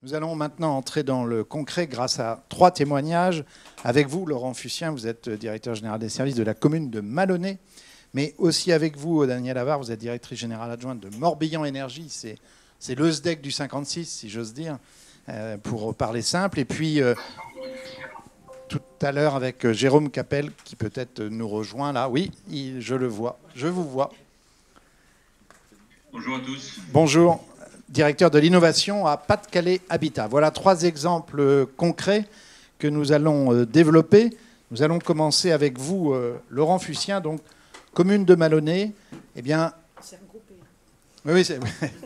Nous allons maintenant entrer dans le concret grâce à 3 témoignages. Avec vous, Laurent Fussien, vous êtes directeur général des services de la commune de Malonnet, mais aussi avec vous, Danielle Avare, vous êtes directrice générale adjointe de Morbihan Énergie. C'est le SDEC du 56, si j'ose dire, pour parler simple. Et puis, tout à l'heure, avec Jérôme Capel, qui peut-être nous rejoint là. Oui, je le vois, je vous vois. Bonjour à tous. Bonjour. Directeur de l'innovation à Pas-de-Calais Habitat. Voilà 3 exemples concrets que nous allons développer. Nous allons commencer avec vous, Laurent Fussien, donc commune de Malonnet. Eh bien, c'est regroupé. Oui,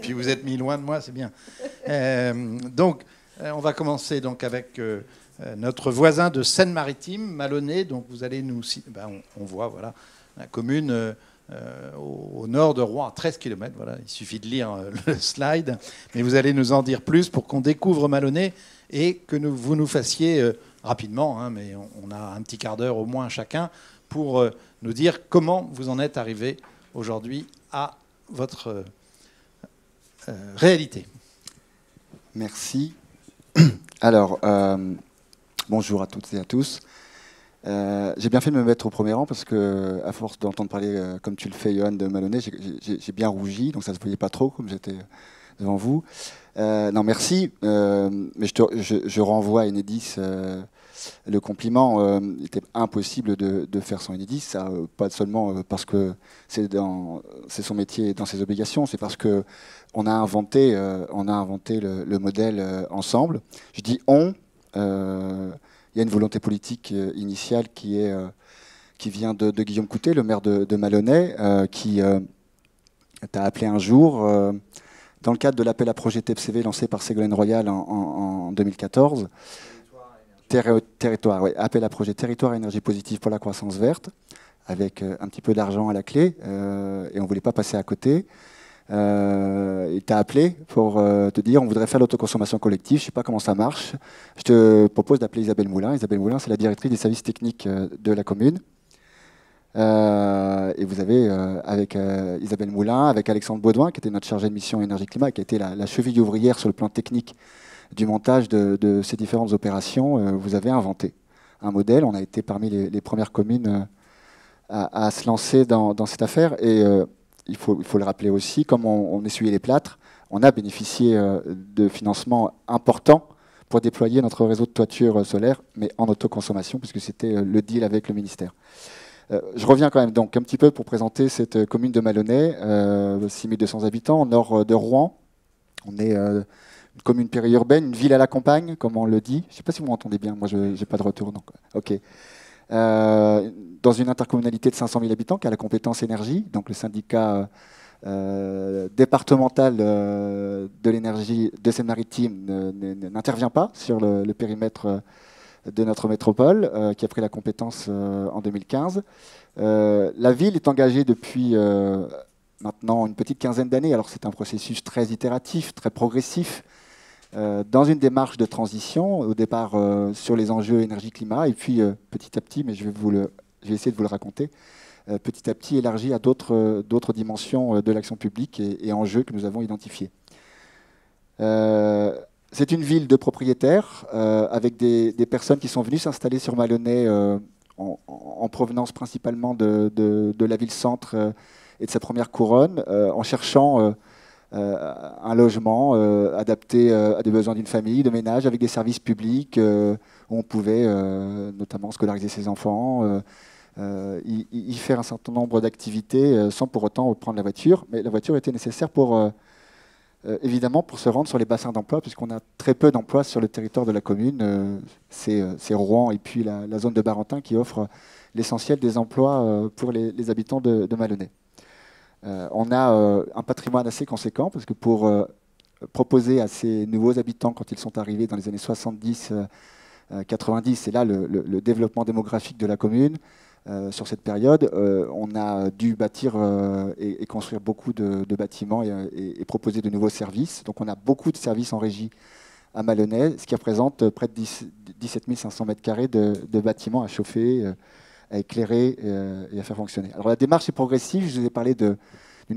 puis vous êtes mis loin de moi, c'est bien. Donc, on va commencer donc avec notre voisin de Seine-Maritime, Malonnet. Donc, vous allez nous... on voit, voilà, la commune... au nord de Rouen, à 13 km. Voilà, il suffit de lire le slide. Mais vous allez nous en dire plus pour qu'on découvre Malonnet et que vous nous fassiez rapidement, hein, mais on a un petit quart d'heure au moins chacun, pour nous dire comment vous en êtes arrivé aujourd'hui à votre réalité. Merci. Alors, bonjour à toutes et à tous. J'ai bien fait de me mettre au premier rang parce que, à force d'entendre parler, comme tu le fais, Johan, de Malonnet, j'ai bien rougi, donc ça ne se voyait pas trop comme j'étais devant vous. Non, merci, mais je renvoie à Enedis le compliment. Il était impossible de faire sans Enedis, ça, pas seulement parce que c'est son métier et dans ses obligations, c'est parce que on a inventé le modèle ensemble. Je dis on. Il y a une volonté politique initiale qui vient de Guillaume Coutet, le maire de Malonnet, qui t'a appelé un jour, dans le cadre de l'appel à projet TEPCV lancé par Ségolène Royal en 2014. Territoire, oui, appel à projet Territoire et énergie positive pour la croissance verte, avec un petit peu d'argent à la clé, et on ne voulait pas passer à côté. Il t'a appelé pour te dire on voudrait faire l'autoconsommation collective, je ne sais pas comment ça marche. Je te propose d'appeler Isabelle Moulin. Isabelle Moulin, c'est la directrice des services techniques de la commune. Et vous avez, avec Isabelle Moulin, avec Alexandre Baudouin, qui était notre chargé de mission énergie-climat, qui a été la cheville ouvrière sur le plan technique du montage de ces différentes opérations, vous avez inventé un modèle. On a été parmi les premières communes à se lancer dans cette affaire. Et il faut le rappeler aussi, comme on essuyait les plâtres, on a bénéficié de financements importants pour déployer notre réseau de toiture solaire, mais en autoconsommation, puisque c'était le deal avec le ministère. Je reviens quand même donc un petit peu pour présenter cette commune de Malonnet, 6200 habitants, au nord de Rouen. On est une commune périurbaine, une ville à la campagne, comme on le dit. Je ne sais pas si vous m'entendez bien, moi je n'ai pas de retour. Donc, ok. Dans une intercommunalité de 500 000 habitants qui a la compétence énergie, donc le syndicat départemental de l'énergie de Seine-Maritime n'intervient pas sur le périmètre de notre métropole, qui a pris la compétence en 2015. La ville est engagée depuis maintenant une petite quinzaine d'années, alors c'est un processus très itératif, très progressif, dans une démarche de transition, au départ sur les enjeux énergie-climat, et puis petit à petit, mais je vais essayer de vous le raconter, petit à petit élargi à d'autres dimensions de l'action publique et enjeux que nous avons identifiés. C'est une ville de propriétaires, avec des personnes qui sont venues s'installer sur Malonnet en provenance principalement de la ville-centre et de sa première couronne, en cherchant un logement adapté à des besoins d'une famille, de ménage, avec des services publics où on pouvait notamment scolariser ses enfants, y faire un certain nombre d'activités sans pour autant prendre la voiture. Mais la voiture était nécessaire pour, évidemment, pour se rendre sur les bassins d'emploi, puisqu'on a très peu d'emplois sur le territoire de la commune. C'est Rouen et puis la zone de Barentin qui offre l'essentiel des emplois pour les habitants de Malonnet. On a un patrimoine assez conséquent, parce que pour proposer à ces nouveaux habitants, quand ils sont arrivés dans les années 70-90, c'est là le développement démographique de la commune. Sur cette période, on a dû bâtir et construire beaucoup de bâtiments et proposer de nouveaux services. Donc on a beaucoup de services en régie à Malonnet, ce qui représente près de 17 500 m² de bâtiments à chauffer, à éclairer et à faire fonctionner. Alors la démarche est progressive, je vous ai parlé d'une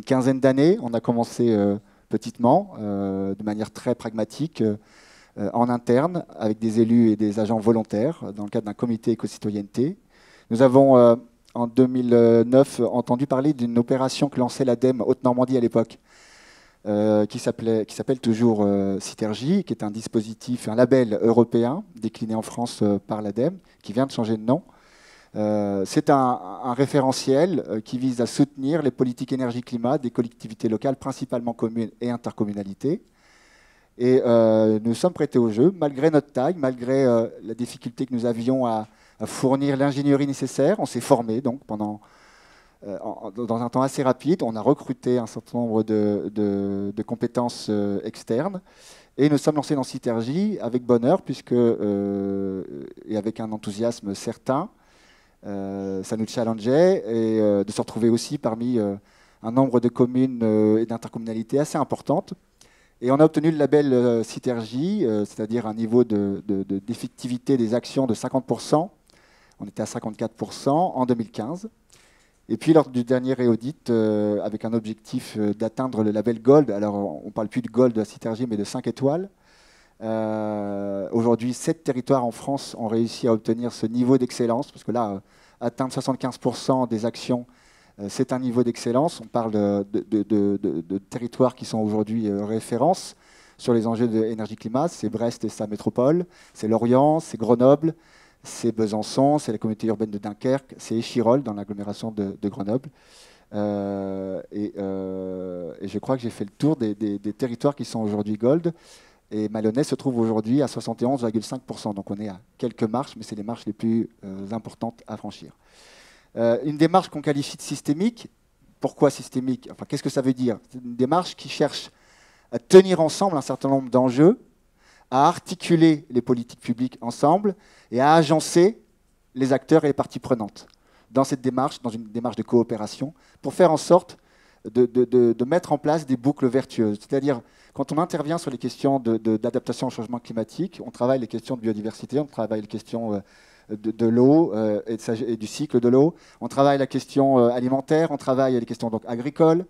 quinzaine d'années. On a commencé petitement, de manière très pragmatique, en interne, avec des élus et des agents volontaires, dans le cadre d'un comité éco-citoyenneté. Nous avons, en 2009, entendu parler d'une opération que lançait l'ADEME Haute-Normandie à l'époque, qui s'appelle toujours Citergie, qui est un dispositif, un label européen, décliné en France par l'ADEME, qui vient de changer de nom. C'est un référentiel qui vise à soutenir les politiques énergie-climat des collectivités locales, principalement communes et intercommunalités. Et nous sommes prêtés au jeu, malgré notre taille, malgré la difficulté que nous avions à fournir l'ingénierie nécessaire. On s'est formé donc dans un temps assez rapide. On a recruté un certain nombre de compétences externes. Et nous sommes lancés dans Citergie avec bonheur, et avec un enthousiasme certain. Ça nous challengeait et de se retrouver aussi parmi un nombre de communes et d'intercommunalités assez importantes. Et on a obtenu le label Citergie, c'est-à-dire un niveau d'effectivité des actions de 50%. On était à 54% en 2015. Et puis lors du dernier réaudit, avec un objectif d'atteindre le label Gold, alors on ne parle plus de Gold à Citergie, mais de 5 étoiles. Aujourd'hui, 7 territoires en France ont réussi à obtenir ce niveau d'excellence, parce que là, atteindre 75% des actions, c'est un niveau d'excellence. On parle de territoires qui sont aujourd'hui références sur les enjeux de énergie-climat. C'est Brest et sa métropole, c'est Lorient, c'est Grenoble, c'est Besançon, c'est la communauté urbaine de Dunkerque, c'est Échirolles dans l'agglomération de Grenoble. Et je crois que j'ai fait le tour des territoires qui sont aujourd'hui Gold. Et Malonnet se trouve aujourd'hui à 71,5%. Donc on est à quelques marches, mais c'est les marches les plus importantes à franchir. Une démarche qu'on qualifie de systémique. Pourquoi systémique? Enfin, qu'est-ce que ça veut dire? C'est une démarche qui cherche à tenir ensemble un certain nombre d'enjeux, à articuler les politiques publiques ensemble et à agencer les acteurs et les parties prenantes dans cette démarche, dans une démarche de coopération, pour faire en sorte de mettre en place des boucles vertueuses. C'est-à-dire, quand on intervient sur les questions d'adaptation au changement climatique, on travaille les questions de biodiversité, on travaille les questions de l'eau et du cycle de l'eau, on travaille la question alimentaire, on travaille les questions donc, agricoles.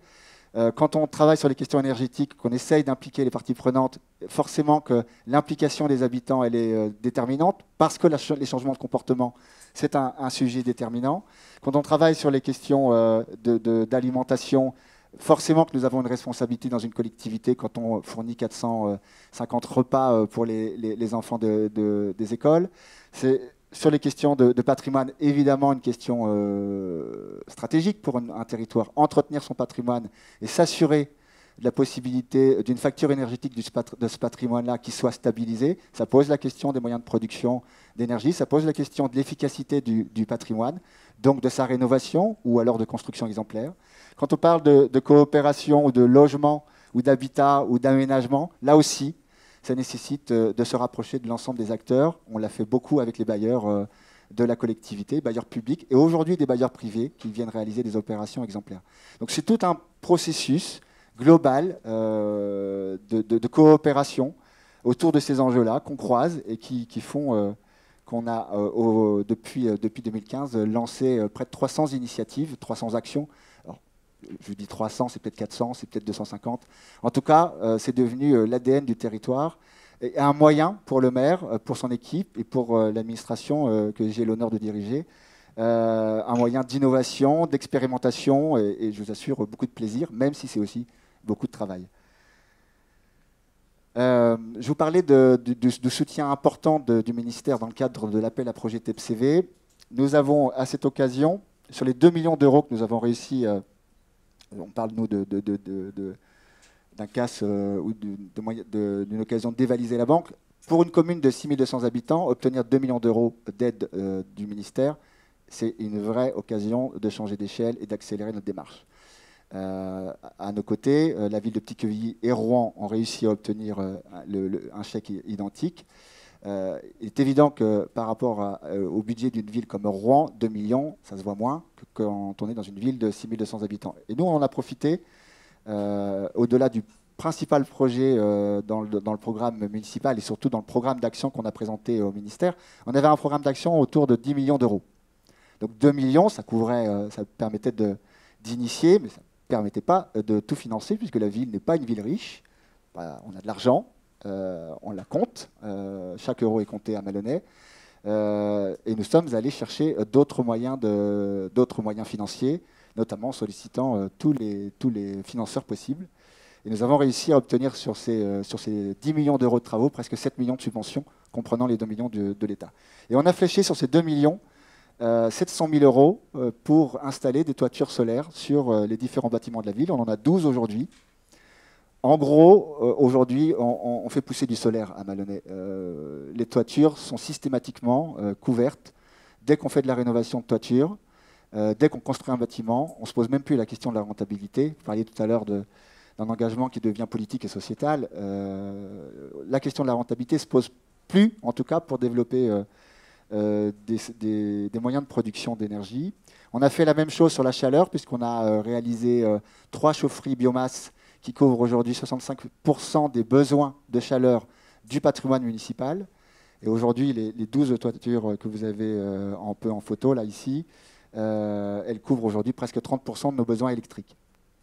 Quand on travaille sur les questions énergétiques, qu'on essaye d'impliquer les parties prenantes, forcément que l'implication des habitants elle est déterminante, parce que les changements de comportement, c'est un sujet déterminant. Quand on travaille sur les questions d'alimentation, forcément que nous avons une responsabilité dans une collectivité quand on fournit 450 repas pour les enfants des écoles. C'est sur les questions de patrimoine, évidemment une question stratégique pour un territoire. Entretenir son patrimoine et s'assurer de la possibilité d'une facture énergétique de ce patrimoine-là qui soit stabilisée. Ça pose la question des moyens de production d'énergie, ça pose la question de l'efficacité du patrimoine, donc de sa rénovation ou alors de construction exemplaire. Quand on parle de coopération ou de logement ou d'habitat ou d'aménagement, là aussi, ça nécessite de se rapprocher de l'ensemble des acteurs. On l'a fait beaucoup avec les bailleurs de la collectivité, bailleurs publics, et aujourd'hui des bailleurs privés qui viennent réaliser des opérations exemplaires. Donc c'est tout un processus global de coopération autour de ces enjeux-là qu'on croise et qui font qu'on a, depuis 2015, lancé près de 300 initiatives, 300 actions. Alors, je dis 300, c'est peut-être 400, c'est peut-être 250. En tout cas, c'est devenu l'ADN du territoire et un moyen pour le maire, pour son équipe et pour l'administration que j'ai l'honneur de diriger, un moyen d'innovation, d'expérimentation et je vous assure, beaucoup de plaisir, même si c'est aussi beaucoup de travail. Je vous parlais du soutien important du ministère dans le cadre de l'appel à projet TEPCV. Nous avons, à cette occasion, sur les 2 millions d'euros que nous avons réussi, on parle, nous, d'un casse ou d'une occasion de dévaliser la banque. Pour une commune de 6200 habitants, obtenir 2 millions d'euros d'aide du ministère, c'est une vraie occasion de changer d'échelle et d'accélérer notre démarche. À nos côtés, la ville de Petit-Quevilly et Rouen ont réussi à obtenir un chèque identique. Il est évident que par rapport au budget d'une ville comme Rouen, 2 millions, ça se voit moins que quand on est dans une ville de 6200 habitants. Et nous, on en a profité, au-delà du principal projet dans le programme municipal et surtout dans le programme d'action qu'on a présenté au ministère, on avait un programme d'action autour de 10 millions d'euros. Donc 2 millions, ça couvrait, ça permettait d'initier, mais ça ne permettait pas de tout financer puisque la ville n'est pas une ville riche. On a de l'argent, on la compte, chaque euro est compté à Malonnet, et nous sommes allés chercher d'autres moyens financiers, notamment en sollicitant tous les financeurs possibles. Et nous avons réussi à obtenir sur ces 10 millions d'euros de travaux presque 7 millions de subventions, comprenant les 2 millions de l'État. Et on a fléché sur ces 2 millions 700 000 euros pour installer des toitures solaires sur les différents bâtiments de la ville. On en a 12 aujourd'hui. En gros, aujourd'hui, on fait pousser du solaire à Malonnet. Les toitures sont systématiquement couvertes. Dès qu'on fait de la rénovation de toiture, dès qu'on construit un bâtiment, on ne se pose même plus la question de la rentabilité. Vous parliez tout à l'heure d'un engagement qui devient politique et sociétal. La question de la rentabilité ne se pose plus, en tout cas pour développer des moyens de production d'énergie. On a fait la même chose sur la chaleur, puisqu'on a réalisé 3 chaufferies biomasse qui couvrent aujourd'hui 65% des besoins de chaleur du patrimoine municipal. Et aujourd'hui, les 12 toitures que vous avez un peu en photo, là, ici, elles couvrent aujourd'hui presque 30% de nos besoins électriques.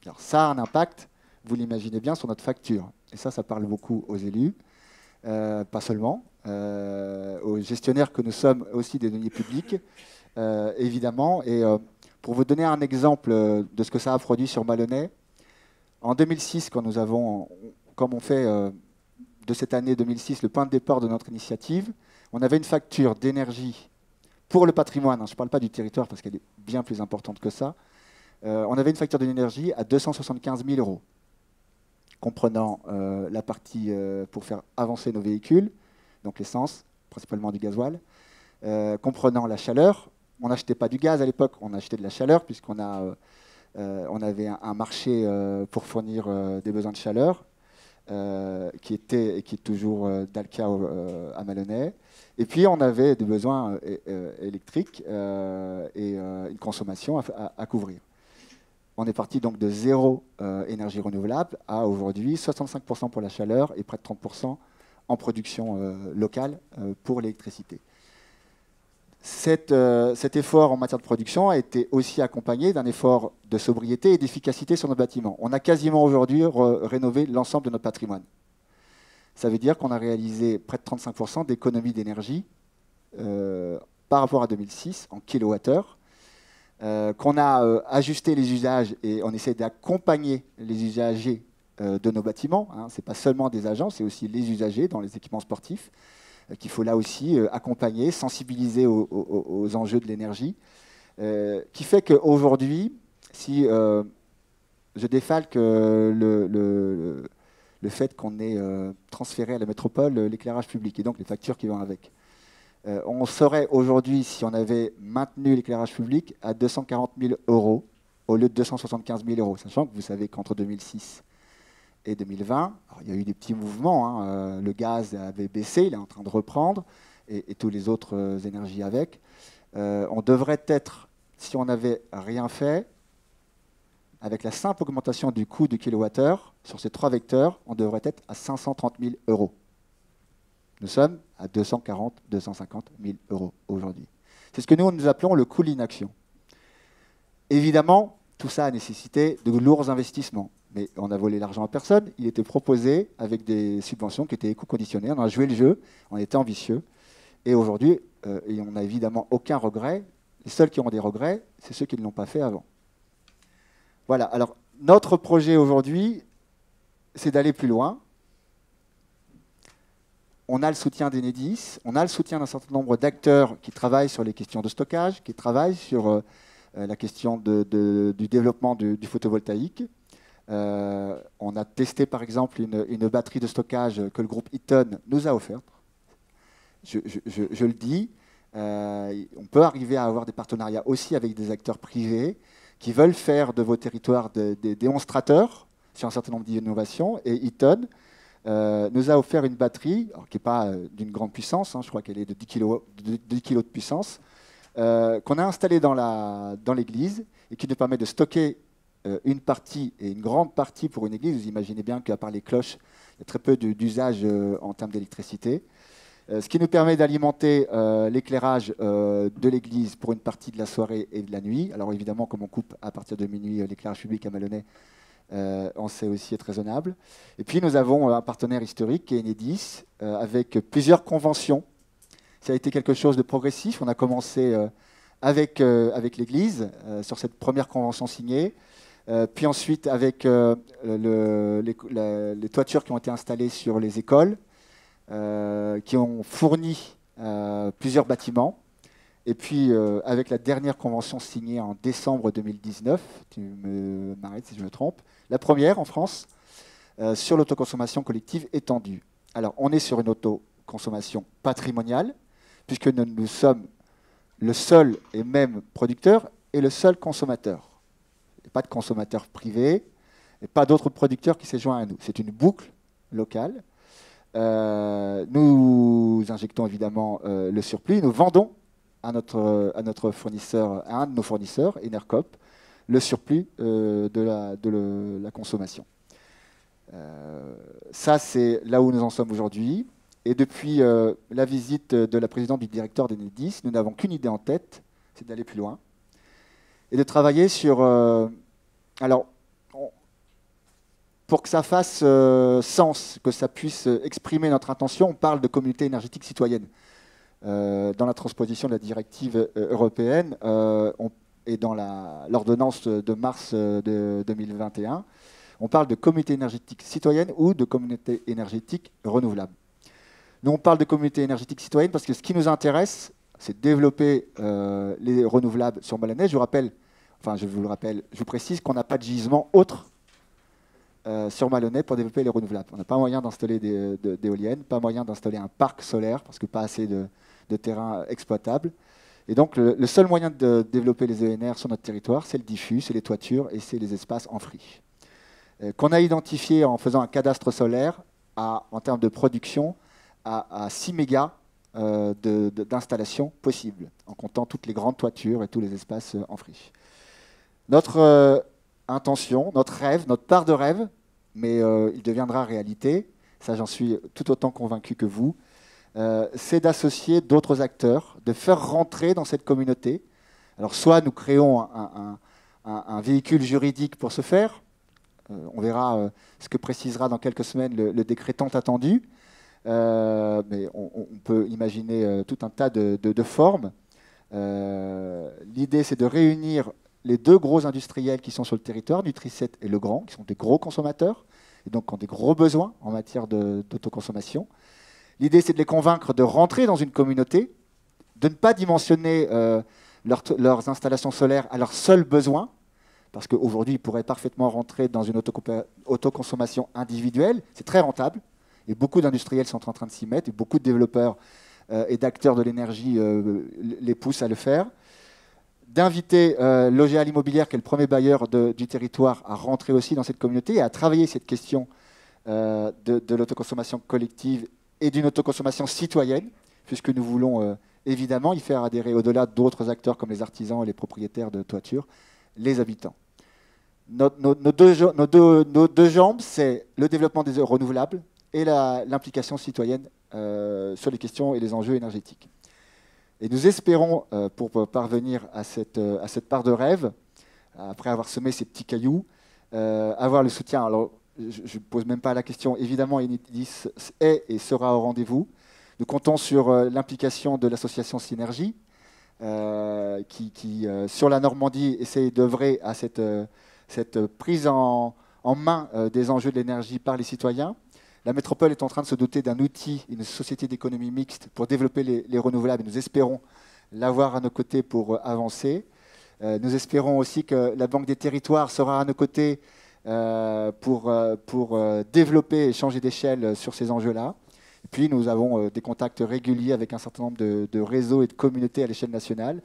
Alors ça a un impact, vous l'imaginez bien, sur notre facture. Et ça parle beaucoup aux élus, pas seulement, aux gestionnaires que nous sommes aussi des deniers publics, évidemment. Et pour vous donner un exemple de ce que ça a produit sur Malonnet, en 2006, quand nous avons, comme on fait de cette année 2006, le point de départ de notre initiative, on avait une facture d'énergie pour le patrimoine, hein, je ne parle pas du territoire parce qu'elle est bien plus importante que ça, on avait une facture d'énergie à 275 000 euros, comprenant la partie pour faire avancer nos véhicules, donc l'essence, principalement du gasoil, comprenant la chaleur. On n'achetait pas du gaz à l'époque, on achetait de la chaleur puisqu'on avait un marché pour fournir des besoins de chaleur qui était et qui est toujours Dalca à Malonnet. Et puis on avait des besoins électriques et une consommation à couvrir. On est parti donc de 0 énergie renouvelable à aujourd'hui 65% pour la chaleur et près de 30% en production locale pour l'électricité. Cet effort en matière de production a été aussi accompagné d'un effort de sobriété et d'efficacité sur nos bâtiments. On a quasiment aujourd'hui rénové l'ensemble de notre patrimoine. Ça veut dire qu'on a réalisé près de 35% d'économie d'énergie par rapport à 2006 en kilowattheure, qu'on a ajusté les usages et on essaie d'accompagner les usagers de nos bâtiments. Hein. Ce n'est pas seulement des agents, c'est aussi les usagers dans les équipements sportifs qu'il faut là aussi accompagner, sensibiliser aux enjeux de l'énergie, qui fait qu'aujourd'hui, si je défalque le fait qu'on ait transféré à la métropole l'éclairage public et donc les factures qui vont avec, on serait aujourd'hui, si on avait maintenu l'éclairage public, à 240 000 euros au lieu de 275 000 euros, sachant que vous savez qu'entre 2006 et 2020, alors, il y a eu des petits mouvements, hein, le gaz avait baissé, il est en train de reprendre, et toutes les autres énergies avec. On devrait être, si on n'avait rien fait, avec la simple augmentation du coût du kilowattheure, sur ces 3 vecteurs, on devrait être à 530 000 euros. Nous sommes à 240 250 000 euros aujourd'hui. C'est ce que nous appelons le coût de l'inaction. Évidemment, tout ça a nécessité de lourds investissements. Mais on a volé l'argent à personne. Il était proposé avec des subventions qui étaient éco-conditionnées. On a joué le jeu, on était ambitieux. Et aujourd'hui, et on n'a évidemment aucun regret. Les seuls qui ont des regrets, c'est ceux qui ne l'ont pas fait avant. Voilà. Alors, notre projet aujourd'hui, c'est d'aller plus loin. On a le soutien d'Enedis, on a le soutien d'un certain nombre d'acteurs qui travaillent sur les questions de stockage, qui travaillent sur la question du développement du photovoltaïque. On a testé par exemple une batterie de stockage que le groupe Eaton nous a offerte. Je le dis, on peut arriver à avoir des partenariats aussi avec des acteurs privés qui veulent faire de vos territoires des démonstrateurs sur un certain nombre d'innovations. Et Eaton nous a offert une batterie, alors, qui n'est pas d'une grande puissance, hein, je crois qu'elle est de 10 kg de puissance, qu'on a installée dans l'église et qui nous permet de stocker une partie et une grande partie pour une église. Vous imaginez bien qu'à part les cloches, il y a très peu d'usage en termes d'électricité. Ce qui nous permet d'alimenter l'éclairage de l'église pour une partie de la soirée et de la nuit. Alors évidemment, comme on coupe à partir de minuit l'éclairage public à Malonnet, on sait aussi être raisonnable. Et puis nous avons un partenaire historique qui est Enedis, avec plusieurs conventions. Ça a été quelque chose de progressif. On a commencé avec l'Église sur cette première convention signée, puis ensuite avec les toitures qui ont été installées sur les écoles, qui ont fourni plusieurs bâtiments. Et puis, avec la dernière convention signée en décembre 2019, tu m'arrêtes si je me trompe, la première en France, sur l'autoconsommation collective étendue. Alors, on est sur une autoconsommation patrimoniale, puisque nous sommes le seul et même producteur et le seul consommateur. Il n'y a pas de consommateur privé, et pas d'autres producteurs qui s'est joint à nous. C'est une boucle locale. Nous injectons évidemment le surplus, nous vendons à notre fournisseur, à un de nos fournisseurs, Enercop, le surplus de la consommation. Ça, c'est là où nous en sommes aujourd'hui. Et depuis la visite de la présidente du directeur d'Enedis, nous n'avons qu'une idée en tête, c'est d'aller plus loin et de travailler sur... alors, pour que ça fasse sens, que ça puisse exprimer notre intention, on parle de communauté énergétique citoyenne. Dans la transposition de la directive européenne et dans l'ordonnance de mars de 2021, on parle de communauté énergétique citoyenne ou de communauté énergétique renouvelable. Nous, on parle de communauté énergétique citoyenne parce que ce qui nous intéresse, c'est de développer les renouvelables sur Malonnet. Je vous précise qu'on n'a pas de gisement autre sur Malonnet pour développer les renouvelables. On n'a pas moyen d'installer d'éoliennes, pas moyen d'installer un parc solaire parce que pas assez de terrain exploitable. Et donc le seul moyen de développer les ENR sur notre territoire, c'est le diffus, c'est les toitures et c'est les espaces en friche. Qu'on a identifié en faisant un cadastre solaire en termes de production à 6 mégas d'installation possible, en comptant toutes les grandes toitures et tous les espaces en friche. Notre intention, notre rêve, notre part de rêve, mais il deviendra réalité, ça j'en suis tout autant convaincu que vous, c'est d'associer d'autres acteurs, de faire rentrer dans cette communauté. Alors soit nous créons un véhicule juridique pour ce faire, on verra ce que précisera dans quelques semaines le décret tant attendu, mais on peut imaginer tout un tas de formes. L'idée c'est de réunir les deux gros industriels qui sont sur le territoire, Nutri7 et Legrand, qui sont des gros consommateurs, et donc qui ont des gros besoins en matière d'autoconsommation. L'idée, c'est de les convaincre de rentrer dans une communauté, de ne pas dimensionner leurs installations solaires à leurs seuls besoins, parce qu'aujourd'hui, ils pourraient parfaitement rentrer dans une autoconsommation individuelle. C'est très rentable, et beaucoup d'industriels sont en train de s'y mettre, et beaucoup de développeurs et d'acteurs de l'énergie les poussent à le faire. D'inviter l'OGA Immobilière, qui est le premier bailleur du territoire, à rentrer aussi dans cette communauté et à travailler cette question de l'autoconsommation collective et d'une autoconsommation citoyenne, puisque nous voulons évidemment y faire adhérer au-delà d'autres acteurs comme les artisans et les propriétaires de toitures, les habitants. Nos deux jambes, c'est le développement des renouvelables et l'implication citoyenne sur les questions et les enjeux énergétiques. Et nous espérons, pour parvenir à cette part de rêve, après avoir semé ces petits cailloux, avoir le soutien. Alors, je ne pose même pas la question. Évidemment, Enedis est et sera au rendez-vous. Nous comptons sur l'implication de l'association Synergie, qui sur la Normandie, essaie d'œuvrer à cette prise en main des enjeux de l'énergie par les citoyens. La métropole est en train de se doter d'un outil, une société d'économie mixte pour développer les renouvelables. Nous espérons l'avoir à nos côtés pour avancer. Nous espérons aussi que la Banque des territoires sera à nos côtés pour développer et changer d'échelle sur ces enjeux-là. Et puis nous avons des contacts réguliers avec un certain nombre de réseaux et de communautés à l'échelle nationale.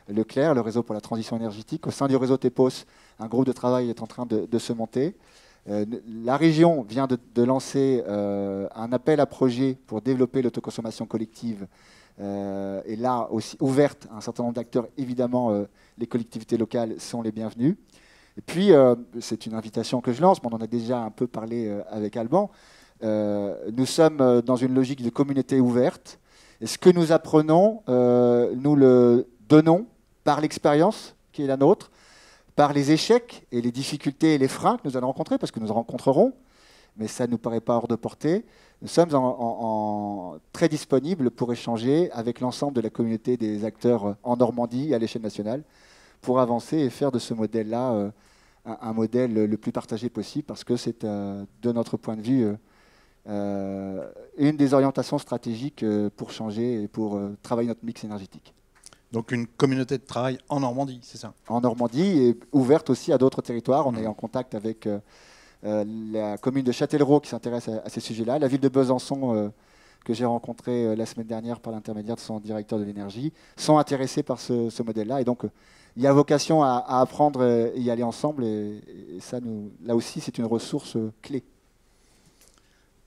Le CLER, le réseau pour la transition énergétique. Au sein du réseau TEPOS, un groupe de travail est en train de se monter. La région vient de lancer un appel à projet pour développer l'autoconsommation collective et là aussi ouverte à un certain nombre d'acteurs. Évidemment, les collectivités locales sont les bienvenues. Et puis, c'est une invitation que je lance, mais on en a déjà un peu parlé avec Alban. Nous sommes dans une logique de communauté ouverte. Et ce que nous apprenons, nous le donnons par l'expérience qui est la nôtre, par les échecs et les difficultés et les freins que nous allons rencontrer, parce que nous en rencontrerons, mais ça ne nous paraît pas hors de portée, nous sommes très disponibles pour échanger avec l'ensemble de la communauté des acteurs en Normandie à l'échelle nationale pour avancer et faire de ce modèle-là un modèle le plus partagé possible, parce que c'est, de notre point de vue, une des orientations stratégiques pour changer et pour travailler notre mix énergétique. Donc une communauté de travail en Normandie, c'est ça? En Normandie et ouverte aussi à d'autres territoires. On est en contact avec la commune de Châtellerault qui s'intéresse à ces sujets-là, la ville de Besançon que j'ai rencontré la semaine dernière par l'intermédiaire de son directeur de l'énergie, sont intéressés par ce modèle-là. Et donc il y a vocation à apprendre et y aller ensemble. Et ça, là aussi, c'est une ressource clé.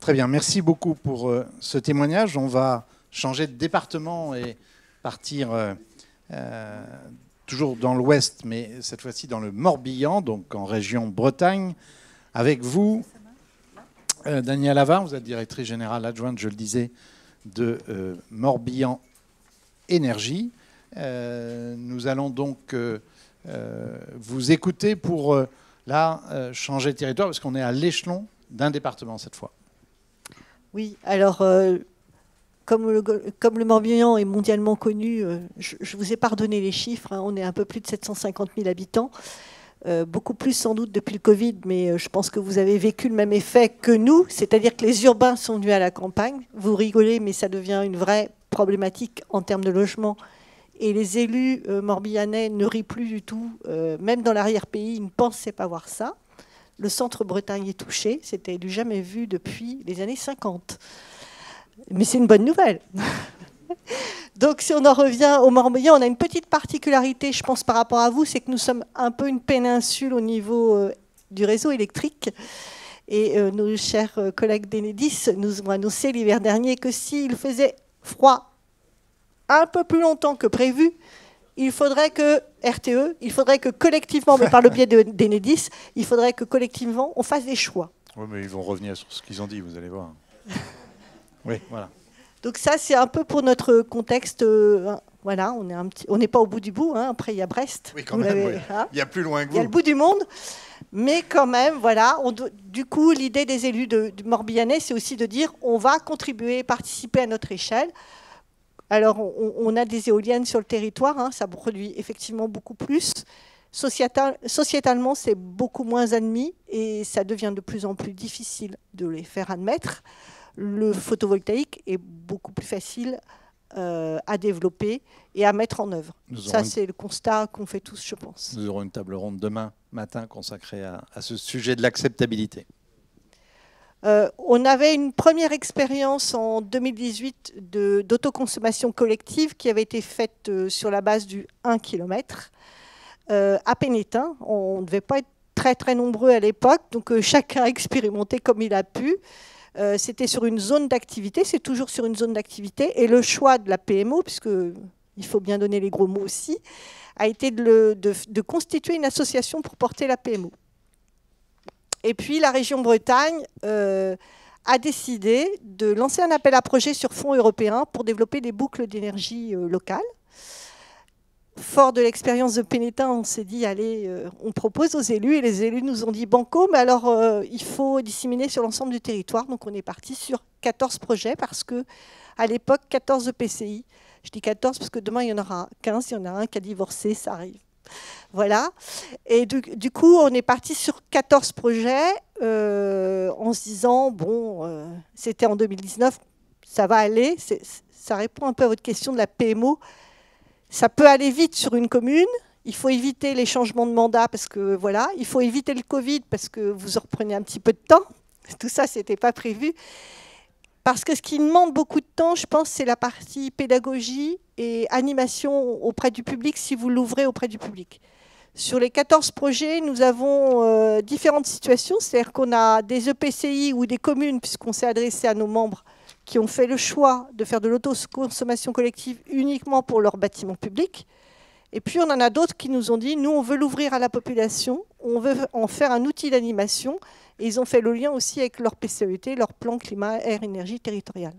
Très bien, merci beaucoup pour ce témoignage. On va changer de département et partir toujours dans l'ouest, mais cette fois-ci dans le Morbihan, donc en région Bretagne. Avec vous, Danielle Ava, vous êtes directrice générale adjointe, je le disais, de Morbihan Énergie. Nous allons donc vous écouter pour changer de territoire, parce qu'on est à l'échelon d'un département cette fois. Oui, alors comme le Morbihan est mondialement connu, je vous ai pardonné les chiffres, hein, on est un peu plus de 750 000 habitants, beaucoup plus sans doute depuis le Covid, mais je pense que vous avez vécu le même effet que nous, c'est-à-dire que les urbains sont venus à la campagne. Vous rigolez, mais ça devient une vraie problématique en termes de logement. Et les élus morbihanais ne rient plus du tout, même dans l'arrière-pays, ils ne pensaient pas voir ça. Le centre Bretagne est touché, c'était du jamais vu depuis les années 50. Mais c'est une bonne nouvelle. Donc si on en revient au Morbihan, on a une petite particularité, je pense, par rapport à vous, c'est que nous sommes un peu une péninsule au niveau du réseau électrique. Et nos chers collègues d'Enedis nous ont annoncé l'hiver dernier que s'il faisait froid un peu plus longtemps que prévu, il faudrait que RTE, il faudrait que collectivement, mais par le biais d'Enedis, il faudrait que collectivement on fasse des choix. Oui, mais ils vont revenir sur ce qu'ils ont dit, vous allez voir. Oui, voilà. Donc ça, c'est un peu pour notre contexte. Voilà, on n'est pas au bout du bout. Hein. Après, il y a Brest. Oui, quand même. Oui. Hein, il y a plus loin que vous. Il y a le bout du monde. Mais quand même, voilà. Du coup, l'idée des élus du Morbihanais, c'est aussi de dire on va contribuer, participer à notre échelle. Alors, on a des éoliennes sur le territoire, hein, ça produit effectivement beaucoup plus. Sociétalement, c'est beaucoup moins admis et ça devient de plus en plus difficile de les faire admettre. Le photovoltaïque est beaucoup plus facile à développer et à mettre en œuvre. Ça, c'est le constat qu'on fait tous, je pense. Nous aurons une table ronde demain matin consacrée à ce sujet de l'acceptabilité. On avait une première expérience en 2018 d'autoconsommation collective qui avait été faite sur la base du 1 km à Pénétin. On ne devait pas être très très nombreux à l'époque, donc chacun a expérimenté comme il a pu. C'était sur une zone d'activité, c'est toujours sur une zone d'activité, et le choix de la PMO, puisqu'il faut bien donner les gros mots aussi, a été de constituer une association pour porter la PMO. Et puis la région Bretagne a décidé de lancer un appel à projet sur fonds européens pour développer des boucles d'énergie locales. Fort de l'expérience de Pénétin, on s'est dit, allez, on propose aux élus, et les élus nous ont dit, banco, mais alors il faut disséminer sur l'ensemble du territoire. Donc on est parti sur 14 projets, parce qu'à l'époque, 14 EPCI. Je dis 14 parce que demain, il y en aura 15, il y en a un qui a divorcé, ça arrive. Voilà. Et du coup, on est parti sur 14 projets en se disant, bon, c'était en 2019, ça va aller. Ça répond un peu à votre question de la PMO. Ça peut aller vite sur une commune. Il faut éviter les changements de mandat parce que voilà. Il faut éviter le Covid parce que vous en reprenez un petit peu de temps. Tout ça, c'était pas prévu. Parce que ce qui demande beaucoup de temps, je pense, c'est la partie pédagogie et animation auprès du public, si vous l'ouvrez auprès du public. Sur les 14 projets, nous avons différentes situations. C'est-à-dire qu'on a des EPCI ou des communes, puisqu'on s'est adressé à nos membres, qui ont fait le choix de faire de l'autoconsommation collective uniquement pour leurs bâtiments publics. Et puis, on en a d'autres qui nous ont dit, nous, on veut l'ouvrir à la population, on veut en faire un outil d'animation. Et ils ont fait le lien aussi avec leur PCET, leur plan climat, air, énergie territorial.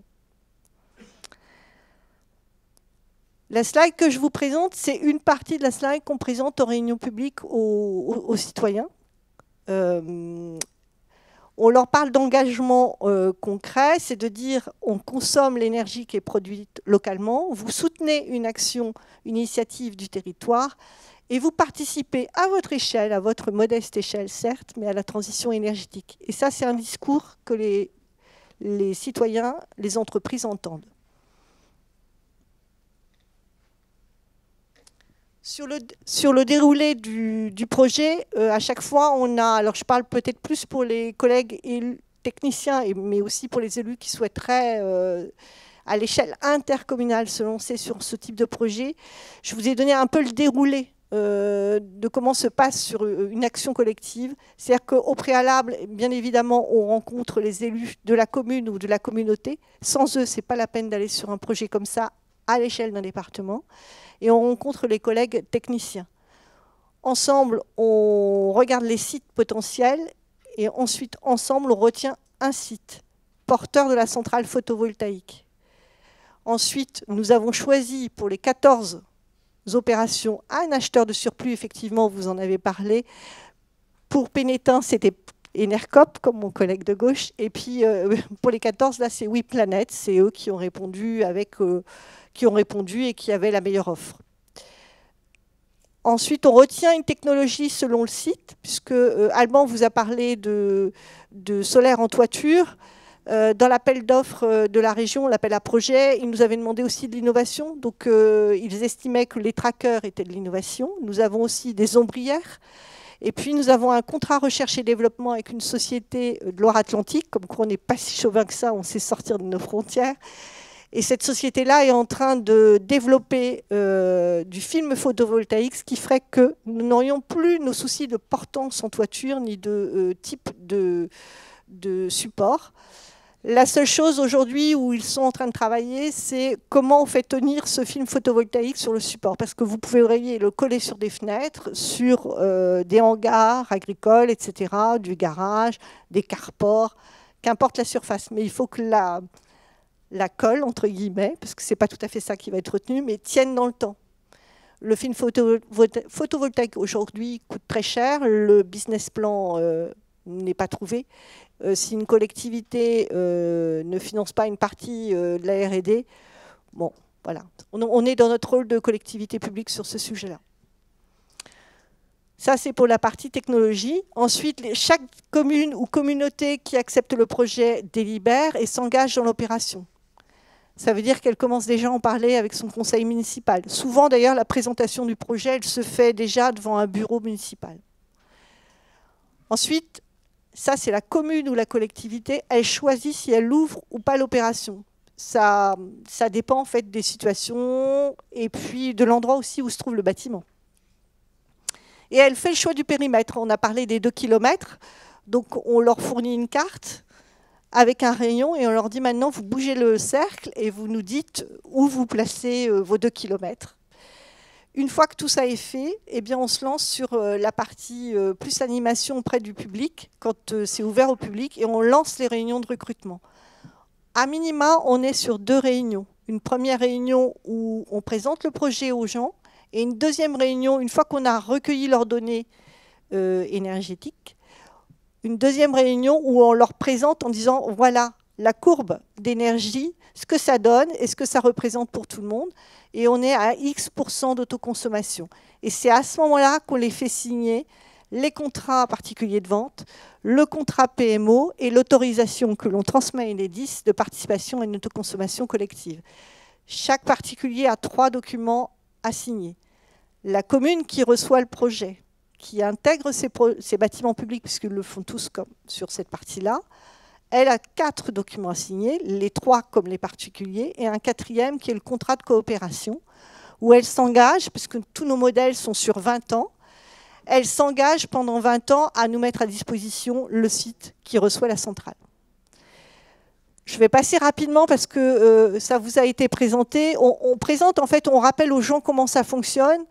La slide que je vous présente, c'est une partie de la slide qu'on présente en réunion publique aux citoyens. On leur parle d'engagement concret, c'est de dire on consomme l'énergie qui est produite localement, vous soutenez une action, une initiative du territoire et vous participez à votre échelle, à votre modeste échelle certes, mais à la transition énergétique. Et ça, c'est un discours que les citoyens, les entreprises entendent. Sur le déroulé du projet, à chaque fois, on a, alors je parle peut-être plus pour les collègues techniciens, mais aussi pour les élus qui souhaiteraient, à l'échelle intercommunale, se lancer sur ce type de projet. Je vous ai donné un peu le déroulé de comment se passe sur une action collective. C'est-à-dire qu'au préalable, bien évidemment, on rencontre les élus de la commune ou de la communauté. Sans eux, ce n'est pas la peine d'aller sur un projet comme ça à l'échelle d'un département. Et on rencontre les collègues techniciens. Ensemble, on regarde les sites potentiels et ensuite, ensemble, on retient un site porteur de la centrale photovoltaïque. Ensuite, nous avons choisi pour les 14 opérations un acheteur de surplus, effectivement, vous en avez parlé. Pour Pénétin, c'était Enercop, comme mon collègue de gauche. Et puis, pour les 14, là, c'est WePlanet. C'est eux qui ont répondu et qui avaient la meilleure offre. Ensuite, on retient une technologie selon le site, puisque Alban vous a parlé de solaire en toiture. Dans l'appel d'offres de la région, l'appel à projet, ils nous avaient demandé aussi de l'innovation. Donc, ils estimaient que les trackers étaient de l'innovation. Nous avons aussi des ombrières. Et puis, nous avons un contrat recherche et développement avec une société de Loire-Atlantique. Comme quoi, on n'est pas si chauvin que ça, on sait sortir de nos frontières. Et cette société-là est en train de développer du film photovoltaïque, ce qui ferait que nous n'aurions plus nos soucis de portance en toiture ni de type de support. La seule chose aujourd'hui où ils sont en train de travailler, c'est comment on fait tenir ce film photovoltaïque sur le support. Parce que vous pouvez le coller sur des fenêtres, sur des hangars agricoles, etc., du garage, des carports, qu'importe la surface. Mais il faut que la colle, entre guillemets, parce que ce n'est pas tout à fait ça qui va être retenu, mais tienne dans le temps. Le film photovoltaïque aujourd'hui coûte très cher, le business plan n'est pas trouvé. Si une collectivité ne finance pas une partie de la R&D, bon, voilà. On est dans notre rôle de collectivité publique sur ce sujet-là. Ça, c'est pour la partie technologie. Ensuite, chaque commune ou communauté qui accepte le projet délibère et s'engage dans l'opération. Ça veut dire qu'elle commence déjà à en parler avec son conseil municipal. Souvent, d'ailleurs, la présentation du projet, elle se fait déjà devant un bureau municipal. Ensuite, ça, c'est la commune ou la collectivité. Elle choisit si elle ouvre ou pas l'opération. Ça dépend en fait des situations et puis de l'endroit aussi où se trouve le bâtiment. Et elle fait le choix du périmètre. On a parlé des 2 km. Donc, on leur fournit une carte avec un rayon et on leur dit maintenant, vous bougez le cercle et vous nous dites où vous placez vos 2 km. Une fois que tout ça est fait, eh bien, on se lance sur la partie plus animation auprès du public, quand c'est ouvert au public, et on lance les réunions de recrutement. À minima, on est sur 2 réunions. Une première réunion où on présente le projet aux gens, et une deuxième réunion, une fois qu'on a recueilli leurs données énergétiques, une deuxième réunion où on leur présente en disant, voilà, la courbe d'énergie, ce que ça donne et ce que ça représente pour tout le monde. Et on est à X% d'autoconsommation. Et c'est à ce moment-là qu'on les fait signer les contrats particuliers de vente, le contrat PMO et l'autorisation que l'on transmet à Enedis de participation à une autoconsommation collective. Chaque particulier a 3 documents à signer. La commune qui reçoit le projet, qui intègre ces bâtiments publics, puisqu'ils le font tous comme sur cette partie-là, elle a 4 documents à signer, les 3 comme les particuliers, et un 4e qui est le contrat de coopération, où elle s'engage, puisque tous nos modèles sont sur 20 ans, elle s'engage pendant 20 ans à nous mettre à disposition le site qui reçoit la centrale. Je vais passer rapidement parce que ça vous a été présenté. On présente, en fait, on rappelle aux gens comment ça fonctionne.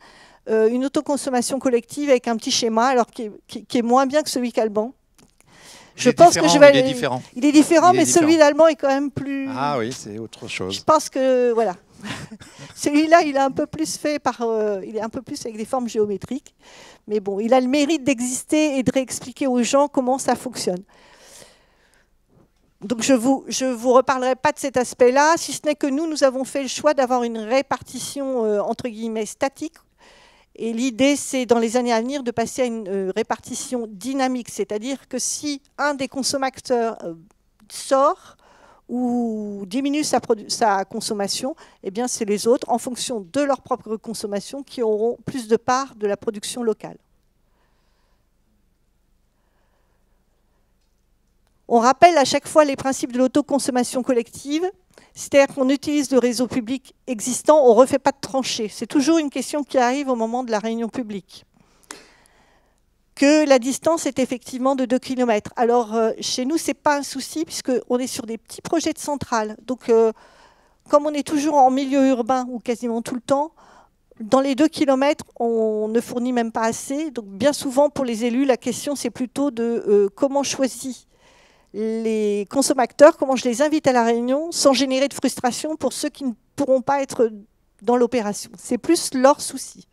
Une autoconsommation collective avec un petit schéma, alors qui est moins bien que celui qu'Alban. Je pense que je vais. Il est différent. Il est différent, mais celui d'Alban est quand même plus. Ah oui, c'est autre chose. Je pense que voilà. Celui-là, il est un peu plus fait il est un peu plus avec des formes géométriques. Mais bon, il a le mérite d'exister et de réexpliquer aux gens comment ça fonctionne. Donc je vous reparlerai pas de cet aspect-là, si ce n'est que nous avons fait le choix d'avoir une répartition entre guillemets statique. Et l'idée, c'est dans les années à venir de passer à une répartition dynamique, c'est-à-dire que si un des consommateurs sort ou diminue sa consommation, eh bien c'est les autres, en fonction de leur propre consommation, qui auront plus de part de la production locale. On rappelle à chaque fois les principes de l'autoconsommation collective, c'est-à-dire qu'on utilise le réseau public existant, on ne refait pas de tranchée. C'est toujours une question qui arrive au moment de la réunion publique. Que la distance est effectivement de 2 km. Alors, chez nous, ce n'est pas un souci, puisqu'on est sur des petits projets de centrales. Donc, comme on est toujours en milieu urbain, ou quasiment tout le temps, dans les 2 km, on ne fournit même pas assez. Donc, bien souvent, pour les élus, la question, c'est plutôt de comment choisir les consommateurs, comment je les invite à la réunion sans générer de frustration pour ceux qui ne pourront pas être dans l'opération. C'est plus leur souci.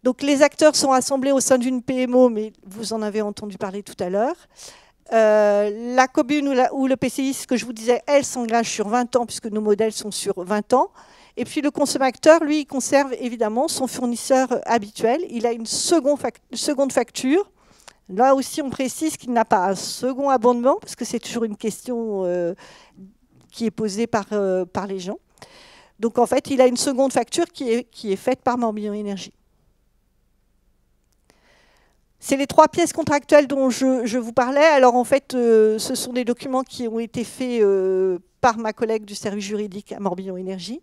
Donc les acteurs sont rassemblés au sein d'une PMO, mais vous en avez entendu parler tout à l'heure. La commune ou le PCI, ce que je vous disais, elle s'engage sur 20 ans, puisque nos modèles sont sur 20 ans. Et puis le consommateur, lui, il conserve évidemment son fournisseur habituel. Il a une seconde facture. Là aussi, on précise qu'il n'a pas un second abondement, parce que c'est toujours une question qui est posée par les gens. Donc, en fait, il a une seconde facture qui est faite par Morbihan Énergie. C'est les 3 pièces contractuelles dont je vous parlais. Alors, en fait, ce sont des documents qui ont été faits par ma collègue du service juridique à Morbihan Énergie.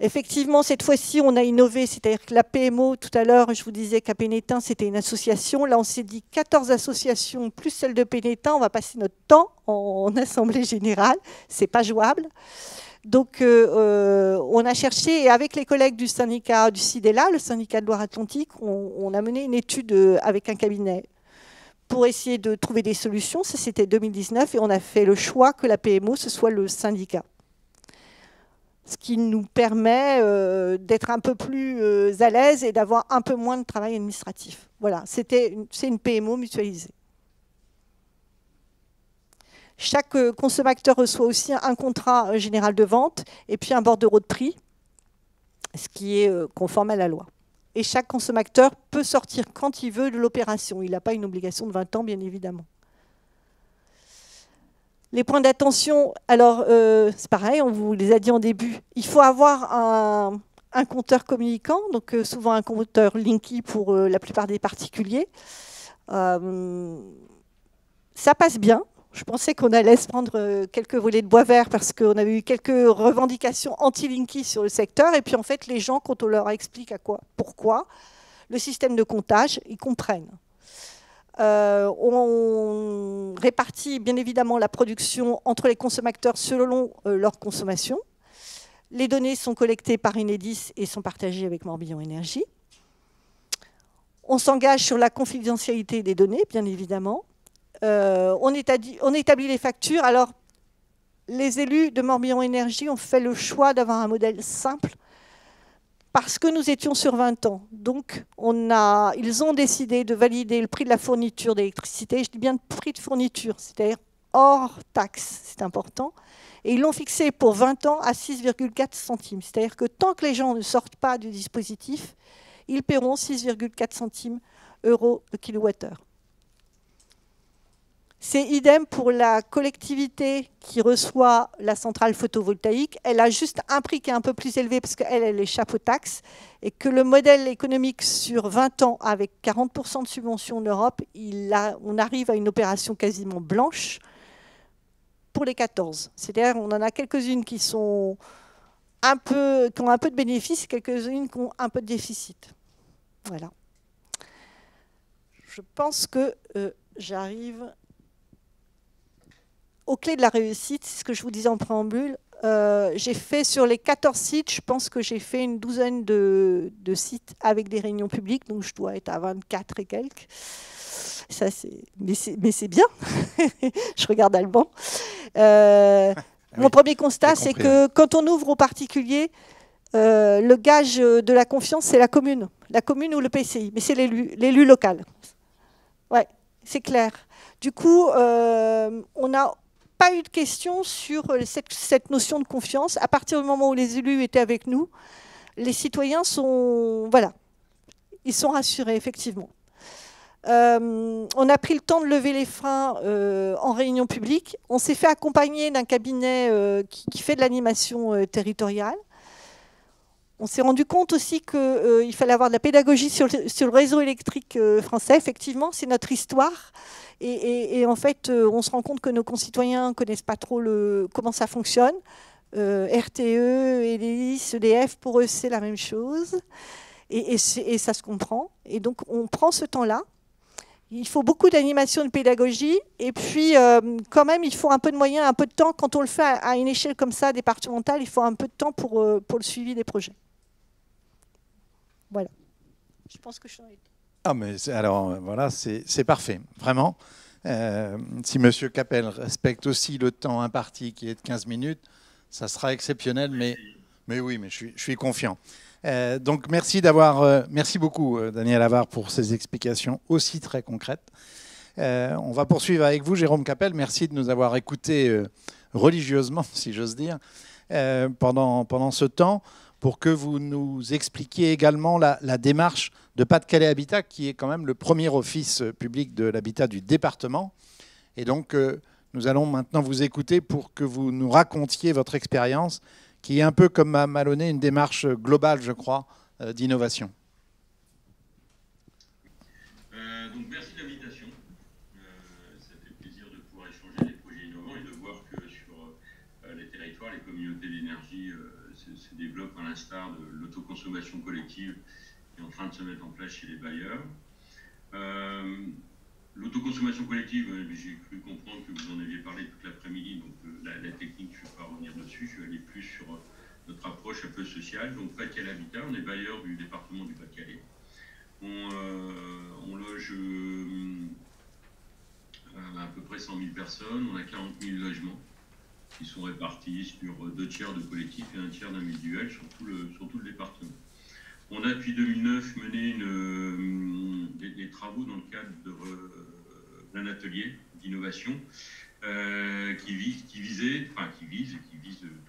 Effectivement, cette fois-ci, on a innové, c'est-à-dire que la PMO, tout à l'heure, je vous disais qu'à Pénétin, c'était une association. Là, on s'est dit 14 associations plus celle de Pénétin. On va passer notre temps en assemblée générale. Ce n'est pas jouable. Donc, on a cherché, et avec les collègues du syndicat du CIDELA, le syndicat de Loire-Atlantique, on a mené une étude avec un cabinet pour essayer de trouver des solutions. Ça, c'était 2019, et on a fait le choix que la PMO, ce soit le syndicat. Ce qui nous permet d'être un peu plus à l'aise et d'avoir un peu moins de travail administratif. Voilà, c'est une PMO mutualisée. Chaque consommateur reçoit aussi un contrat général de vente et puis un bordereau de prix, ce qui est conforme à la loi. Et chaque consommateur peut sortir quand il veut de l'opération. Il n'a pas une obligation de 20 ans, bien évidemment. Les points d'attention, alors c'est pareil, on vous les a dit en début. Il faut avoir un compteur communicant, donc souvent un compteur Linky pour la plupart des particuliers. Ça passe bien. Je pensais qu'on allait se prendre quelques volets de bois vert parce qu'on avait eu quelques revendications anti-Linky sur le secteur. Et puis en fait, les gens, quand on leur explique pourquoi, le système de comptage, ils comprennent. On répartit bien évidemment la production entre les consommateurs selon leur consommation. Les données sont collectées par Enedis et sont partagées avec Morbihan Énergie. On s'engage sur la confidentialité des données, bien évidemment. On établit les factures. Alors, les élus de Morbihan Énergie ont fait le choix d'avoir un modèle simple parce que nous étions sur 20 ans. Donc, ils ont décidé de valider le prix de la fourniture d'électricité. Je dis bien le prix de fourniture, c'est-à-dire hors taxe, c'est important. Et ils l'ont fixé pour 20 ans à 6,4 centimes. C'est-à-dire que tant que les gens ne sortent pas du dispositif, ils paieront 6,4 centimes € le kilowattheure. C'est idem pour la collectivité qui reçoit la centrale photovoltaïque. Elle a juste un prix qui est un peu plus élevé parce qu'elle échappe aux taxes et que le modèle économique sur 20 ans avec 40% de subventions en Europe, on arrive à une opération quasiment blanche pour les 14. C'est-à-dire qu'on en a quelques-unes qui ont un peu de bénéfices et quelques-unes qui ont un peu de déficit. Voilà. Je pense que j'arrive aux clés de la réussite, c'est ce que je vous disais en préambule. J'ai fait sur les 14 sites, je pense que j'ai fait une douzaine de sites avec des réunions publiques, donc je dois être à 24 et quelques. Ça, mais c'est bien, je regarde Alban. Mon premier constat, c'est que quand on ouvre aux particuliers, le gage de la confiance, c'est la commune ou le PCI, mais c'est l'élu local. Ouais, c'est clair. Du coup, on n'a pas eu de questions sur cette notion de confiance. À partir du moment où les élus étaient avec nous, les citoyens sont, voilà, ils sont rassurés, effectivement. On a pris le temps de lever les freins en réunion publique. On s'est fait accompagner d'un cabinet qui fait de l'animation territoriale. On s'est rendu compte aussi qu'il fallait avoir de la pédagogie sur le réseau électrique français. Effectivement, c'est notre histoire. Et en fait, on se rend compte que nos concitoyens ne connaissent pas trop comment ça fonctionne. RTE, Elis, EDF, pour eux, c'est la même chose. Et ça se comprend. Et donc, on prend ce temps-là. Il faut beaucoup d'animation, de pédagogie. Et puis, quand même, il faut un peu de moyens, un peu de temps. Quand on le fait à une échelle comme ça, départementale, il faut un peu de temps pour le suivi des projets. Voilà. Je pense que je suis en été. Ah, mais alors, voilà, c'est parfait, vraiment. Si M. Capel respecte aussi le temps imparti qui est de 15 minutes, ça sera exceptionnel, mais oui, mais je suis confiant. Donc, merci beaucoup, Daniel Havard, pour ces explications aussi très concrètes. On va poursuivre avec vous, Jérôme Capel. Merci de nous avoir écoutés religieusement, si j'ose dire, pendant ce temps, pour que vous nous expliquiez également la démarche de Pas-de-Calais Habitat, qui est quand même le premier office public de l'habitat du département. Et donc, nous allons maintenant vous écouter pour que vous nous racontiez votre expérience, qui est un peu comme à Malonné, une démarche globale, je crois, d'innovation. Donc, merci de l'invitation. Ça fait plaisir de pouvoir échanger des projets innovants et de voir que sur les territoires, les communautés d'énergie se développent à l'instar de l'autoconsommation collective qui est en train de se mettre en place chez les bailleurs. L'autoconsommation collective, j'ai cru comprendre que vous en aviez parlé toute l'après-midi, donc la technique, je ne vais pas revenir dessus, je vais aller plus sur notre approche un peu sociale. Donc Pas-de-Calais Habitat, on est bailleur du département du Pas-de-Calais. On loge à peu près 100 000 personnes, on a 40 000 logements qui sont répartis sur 2 tiers de collectifs et 1 tiers d'individuels sur tout le département. On a depuis 2009 mené des travaux dans le cadre d'un atelier d'innovation qui vise tout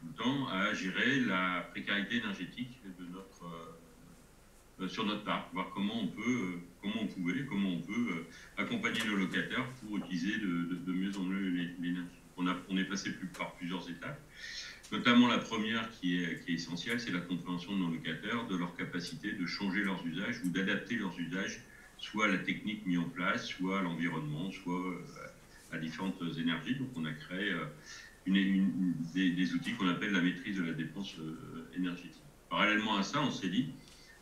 le temps à gérer la précarité énergétique sur notre parc, voir comment on peut accompagner nos locataires pour utiliser de mieux en mieux l'énergie. On est passé par plusieurs étapes. Notamment la première qui est essentielle, c'est la compréhension de nos locataires, de leur capacité de changer leurs usages ou d'adapter leurs usages, soit à la technique mise en place, soit à l'environnement, soit à différentes énergies. Donc on a créé des outils qu'on appelle la maîtrise de la dépense énergétique. Parallèlement à ça, on s'est dit,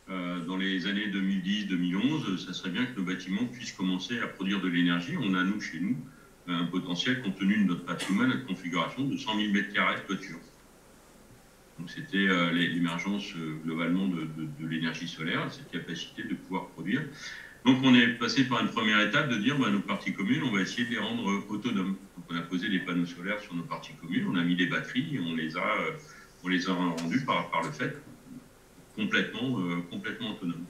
dans les années 2010-2011, ça serait bien que nos bâtiments puissent commencer à produire de l'énergie. On a, chez nous, un potentiel, compte tenu de notre patrimoine, notre configuration, de 100 000 m² de toiture. Donc c'était l'émergence globalement de l'énergie solaire, cette capacité de pouvoir produire. Donc on est passé par une première étape de dire nos parties communes, on va essayer de les rendre autonomes. Donc on a posé des panneaux solaires sur nos parties communes, on a mis des batteries et on les a rendus par le fait complètement autonomes.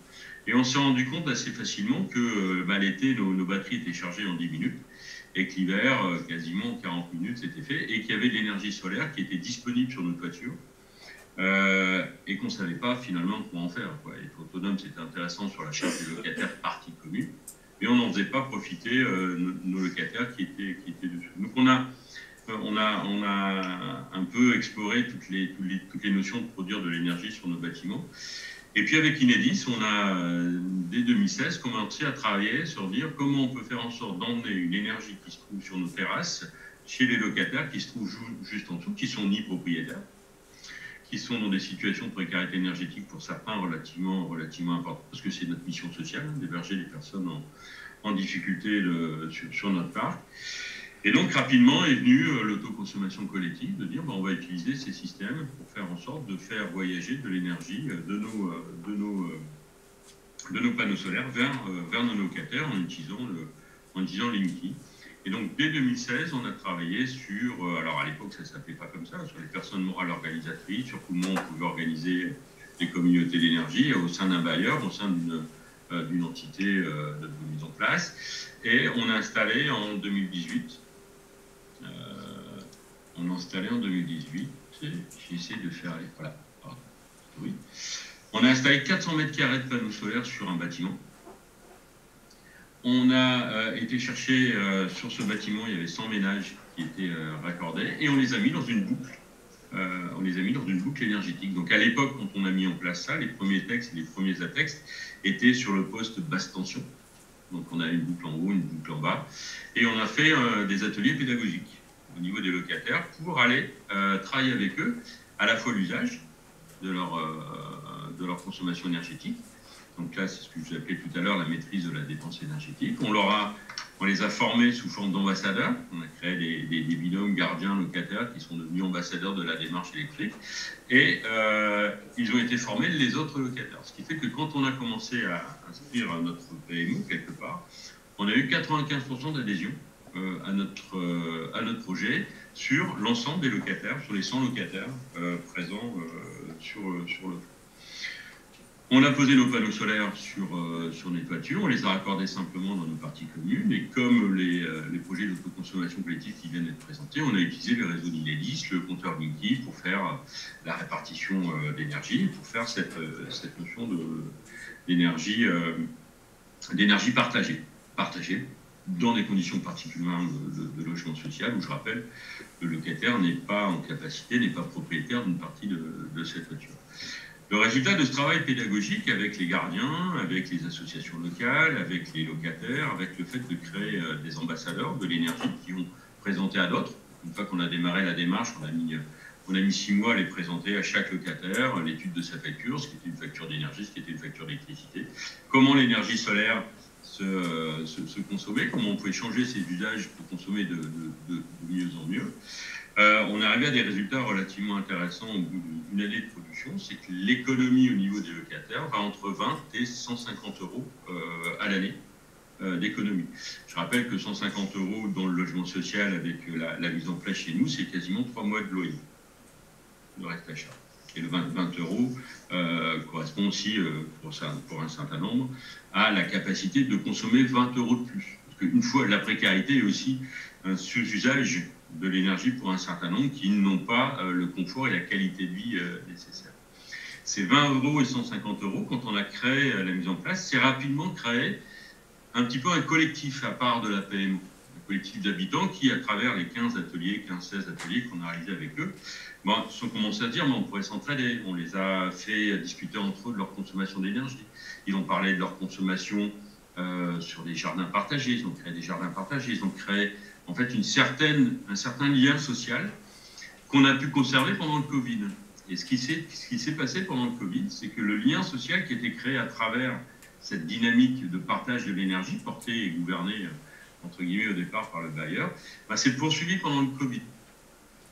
Et on s'est rendu compte assez facilement que l'été, nos batteries étaient chargées en 10 minutes. Et que l'hiver, quasiment 40 minutes, c'était fait, et qu'il y avait de l'énergie solaire qui était disponible sur nos toitures, et qu'on ne savait pas finalement quoi en faire. Être autonome, c'était intéressant sur la charge des locataires partie commune, mais on n'en faisait pas profiter nos locataires qui étaient dessus. Donc on a un peu exploré toutes les notions de produire de l'énergie sur nos bâtiments. Et puis avec Enedis, on a, dès 2016, commencé à travailler sur dire comment on peut faire en sorte d'emmener une énergie qui se trouve sur nos terrasses chez les locataires qui se trouvent juste en dessous, qui sont ni propriétaires, qui sont dans des situations de précarité énergétique pour certains relativement importantes, parce que c'est notre mission sociale, d'héberger les personnes en difficulté sur notre parc. Et donc, rapidement est venue l'autoconsommation collective, de dire on va utiliser ces systèmes pour faire en sorte de faire voyager de l'énergie de nos panneaux solaires vers nos locataires en utilisant Linky. Et donc, dès 2016, on a travaillé sur, alors à l'époque, ça ne s'appelait pas comme ça, sur les personnes morales organisatrices, sur comment on pouvait organiser les communautés d'énergie au sein d'un bailleur, au sein d'une entité de mise en place. Et on a installé en 2018, j'essaie de faire, voilà, pardon, oui. On a installé 400 mètres carrés de panneaux solaires sur un bâtiment. On a été chercher sur ce bâtiment, il y avait 100 ménages qui étaient raccordés, et on les a mis dans une boucle. Énergétique. Donc à l'époque, quand on a mis en place ça, les premiers textes, les premiers attextes étaient sur le poste basse tension. Donc on a une boucle en haut, une boucle en bas, et on a fait des ateliers pédagogiques au niveau des locataires pour aller travailler avec eux à la fois l'usage de leur consommation énergétique. Donc là, c'est ce que je vous appelais tout à l'heure, la maîtrise de la dépense énergétique. On les a formés sous forme d'ambassadeurs. On a créé des binômes gardiens locataires qui sont devenus ambassadeurs de la démarche électrique. Et ils ont été formés les autres locataires. Ce qui fait que quand on a commencé à inscrire notre PMO quelque part, on a eu 95% d'adhésion à notre projet sur l'ensemble des locataires, sur les 100 locataires présents sur le fond. On a posé nos panneaux solaires sur les toitures, on les a raccordés simplement dans nos parties communes, et comme les projets d'autoconsommation collective qui viennent d'être présentés, on a utilisé le réseau d'Inelis, le compteur Linky, pour faire la répartition d'énergie, pour faire cette notion d'énergie partagée dans des conditions particulièrement de logement social, où je rappelle, le locataire n'est pas en capacité, n'est pas propriétaire d'une partie de cette toiture. Le résultat de ce travail pédagogique avec les gardiens, avec les associations locales, avec les locataires, avec le fait de créer des ambassadeurs de l'énergie qui ont présenté à d'autres. Une fois qu'on a démarré la démarche, on a mis 6 mois à les présenter à chaque locataire, l'étude de sa facture, ce qui était une facture d'énergie, ce qui était une facture d'électricité, comment l'énergie solaire se consommait, comment on pouvait changer ses usages pour consommer de mieux en mieux. On est arrivé à des résultats relativement intéressants au bout d'une année de production, c'est que l'économie au niveau des locataires va entre 20 et 150 euros à l'année d'économie. Je rappelle que 150 euros dans le logement social avec la mise en place chez nous, c'est quasiment 3 mois de loyer, de reste à charge. Et le 20 euros correspond aussi, pour un certain nombre, à la capacité de consommer 20 euros de plus. Parce qu'une fois, la précarité est aussi un sous-usage de l'énergie pour un certain nombre qui n'ont pas le confort et la qualité de vie nécessaires. Ces 20 euros et 150 euros, quand on a créé la mise en place, c'est rapidement créé un petit peu un collectif à part de la PMO. Un collectif d'habitants qui, à travers les 15-16 ateliers qu'on a réalisés avec eux, se sont commencé à dire on pourrait s'entraider. On les a fait discuter entre eux de leur consommation d'énergie. Ils ont parlé de leur consommation sur les jardins partagés. Ils ont créé des jardins partagés. Ils ont créé en fait un certain lien social qu'on a pu conserver pendant le Covid. Et ce qui s'est passé pendant le Covid, c'est que le lien social qui a été créé à travers cette dynamique de partage de l'énergie, portée et gouvernée, entre guillemets, au départ par le bailleur, s'est poursuivi pendant le Covid.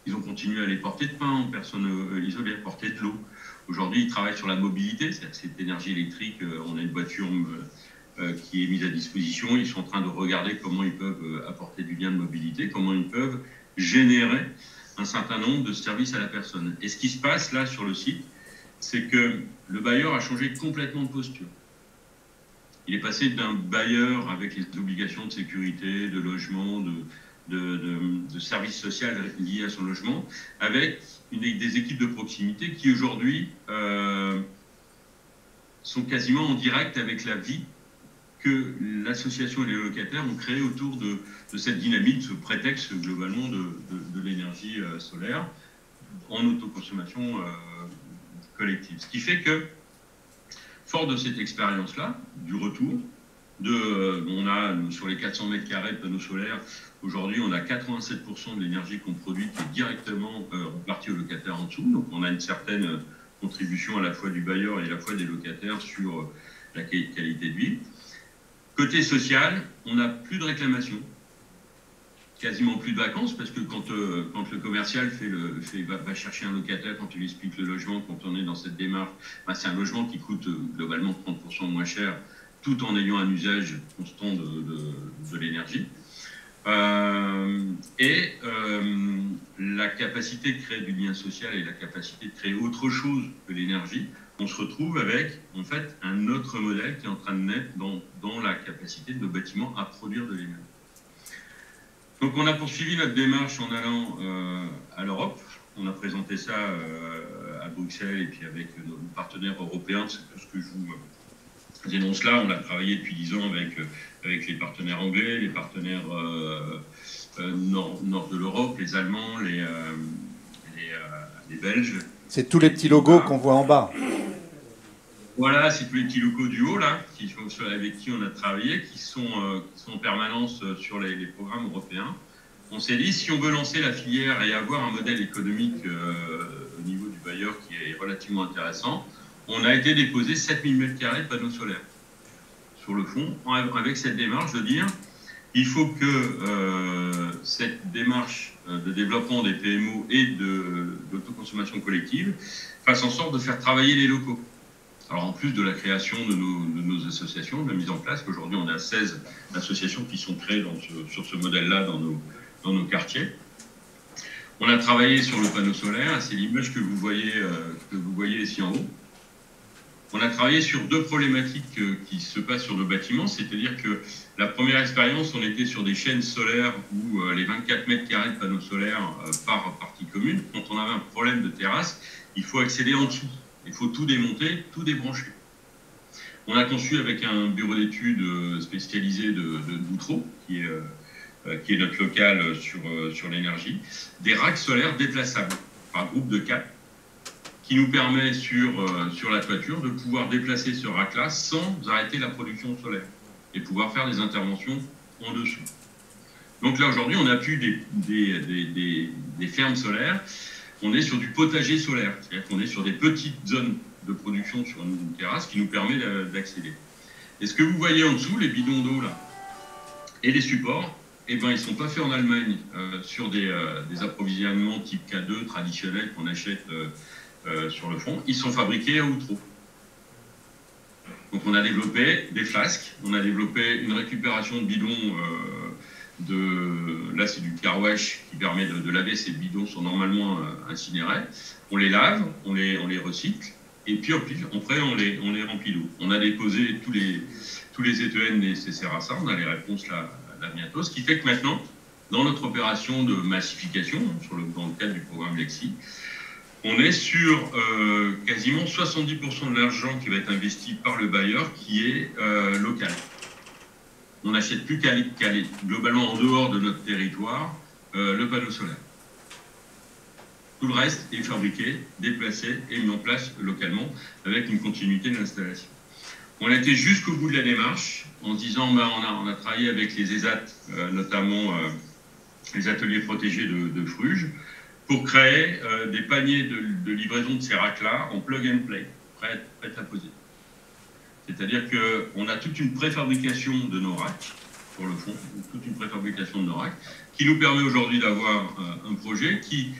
Ils ont continué à aller porter de pain en personnes isolées, à porter de l'eau. Aujourd'hui, ils travaillent sur la mobilité, c'est-à-dire que cette énergie électrique, on a une voiture qui est mise à disposition. Ils sont en train de regarder comment ils peuvent apporter du lien de mobilité, comment ils peuvent générer un certain nombre de services à la personne. Et ce qui se passe là sur le site, c'est que le bailleur a changé complètement de posture. Il est passé d'un bailleur avec les obligations de sécurité, de logement, de services sociaux liés à son logement, avec des équipes de proximité qui aujourd'hui sont quasiment en direct avec la vie que l'association et les locataires ont créé autour de cette dynamique, ce prétexte globalement de l'énergie solaire en autoconsommation collective. Ce qui fait que, fort de cette expérience-là, du retour, on a sur les 400 mètres carrés de panneaux solaires, aujourd'hui on a 87% de l'énergie qu'on produit qui est directement repartie aux locataires en dessous. Donc on a une certaine contribution à la fois du bailleur et à la fois des locataires sur la qualité de vie. Côté social, on n'a plus de réclamations, quasiment plus de vacances, parce que quand le commercial va chercher un locataire, quand il explique le logement, quand on est dans cette démarche, c'est un logement qui coûte globalement 30% moins cher, tout en ayant un usage constant de l'énergie. La capacité de créer du lien social et la capacité de créer autre chose que l'énergie, on se retrouve avec en fait un autre modèle qui est en train de naître dans la capacité de nos bâtiments à produire de l'énergie. Donc on a poursuivi notre démarche en allant à l'Europe. On a présenté ça à Bruxelles et puis avec nos partenaires européens. C'est tout ce que je vous énonce là. On a travaillé depuis 10 ans avec les partenaires anglais, les partenaires nord de l'Europe, les Allemands, les Belges. C'est tous les petits logos qu'on voit en bas. Voilà, c'est tous les petits locaux du haut, là, avec qui on a travaillé, qui sont en permanence sur les programmes européens. On s'est dit, si on veut lancer la filière et avoir un modèle économique au niveau du bailleur qui est relativement intéressant, on a été déposer 7000 m² de panneaux solaires sur le fond, avec cette démarche de dire, il faut que cette démarche de développement des PMO et d'autoconsommation collective fasse en sorte de faire travailler les locaux. Alors en plus de la création de nos associations, de la mise en place, qu'aujourd'hui on a 16 associations qui sont créées sur ce modèle-là dans nos quartiers. On a travaillé sur le panneau solaire, c'est l'image que vous voyez ici en haut. On a travaillé sur deux problématiques qui se passent sur nos bâtiments, c'est-à-dire que la première expérience, on était sur des chaînes solaires où les 24 m² de panneaux solaires par partie commune. Quand on avait un problème de terrasse, il faut accéder en dessous. Il faut tout démonter, tout débrancher. On a conçu avec un bureau d'études spécialisé de Boutreau, qui est notre local sur l'énergie, des racks solaires déplaçables par groupe de 4, qui nous permet sur la toiture de pouvoir déplacer ce rack-là sans arrêter la production solaire et pouvoir faire des interventions en dessous. Donc là, aujourd'hui, on n'a plus des fermes solaires. On est sur du potager solaire, c'est-à-dire qu'on est sur des petites zones de production sur une terrasse qui nous permet d'accéder. Et ce que vous voyez en dessous, les bidons d'eau là, et les supports, eh ben, ils ne sont pas faits en Allemagne sur des approvisionnements type K2 traditionnels qu'on achète sur le fond. Ils sont fabriqués à Outreau. Donc on a développé des flasques, on a développé une récupération de bidons. Là, c'est du car wash qui permet de laver. Ces bidons sont normalement incinérés. On les lave, on les recycle, et puis après, on les remplit d'eau. On a déposé tous les ETN nécessaires à ça. On a les réponses là bientôt. Ce qui fait que maintenant, dans notre opération de massification, dans le cadre du programme Lexi, on est sur quasiment 70% de l'argent qui va être investi par le bailleur qui est local. On n'achète plus qu'à globalement en dehors de notre territoire le panneau solaire. Tout le reste est fabriqué, déplacé et mis en place localement avec une continuité de l'installation. On a été jusqu'au bout de la démarche en se disant on a travaillé avec les ESAT, notamment les ateliers protégés de Fruges, pour créer des paniers de livraison de ces racks-là en plug and play, prêts à poser. C'est-à-dire qu'on a toute une préfabrication de nos racks, pour le fond, toute une préfabrication de nos racks, qui nous permet aujourd'hui d'avoir un projet qui,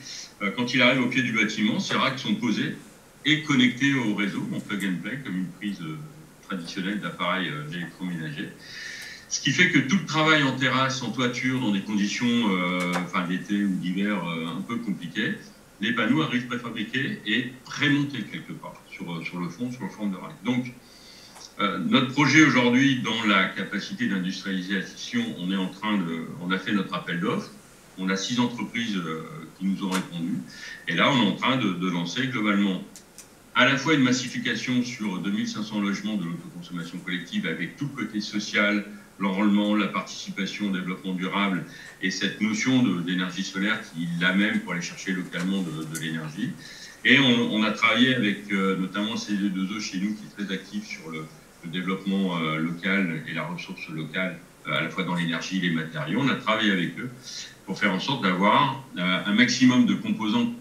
quand il arrive au pied du bâtiment, ces racks sont posés et connectés au réseau, en plug and play, comme une prise traditionnelle d'appareil électroménager. Ce qui fait que tout le travail en terrasse, en toiture, dans des conditions d'été ou d'hiver un peu compliquées, les panneaux arrivent préfabriqués et prémontés quelque part sur le fond, sur le fond de rack. Donc, notre projet aujourd'hui, dans la capacité d'industrialisation, on a fait notre appel d'offres. On a 6 entreprises qui nous ont répondu. Et là, on est en train de lancer globalement à la fois une massification sur 2500 logements de l'autoconsommation collective avec tout le côté social, l'enrôlement, la participation au développement durable et cette notion d'énergie solaire qui est la même pour aller chercher localement de l'énergie. Et on a travaillé avec notamment CE2E chez nous qui est très actif sur le développement local et la ressource locale, à la fois dans l'énergie et les matériaux. On a travaillé avec eux pour faire en sorte d'avoir un maximum de composants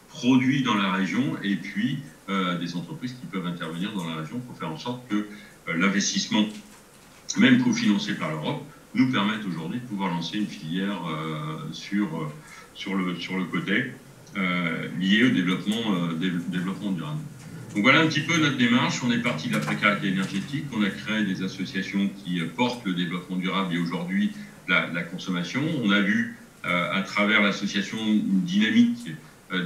produits dans la région et puis des entreprises qui peuvent intervenir dans la région pour faire en sorte que l'investissement, même cofinancé par l'Europe, nous permette aujourd'hui de pouvoir lancer une filière sur le côté lié au développement durable. Donc voilà un petit peu notre démarche. On est parti de la précarité énergétique. On a créé des associations qui portent le développement durable et aujourd'hui, la consommation. On a vu à travers l'association une dynamique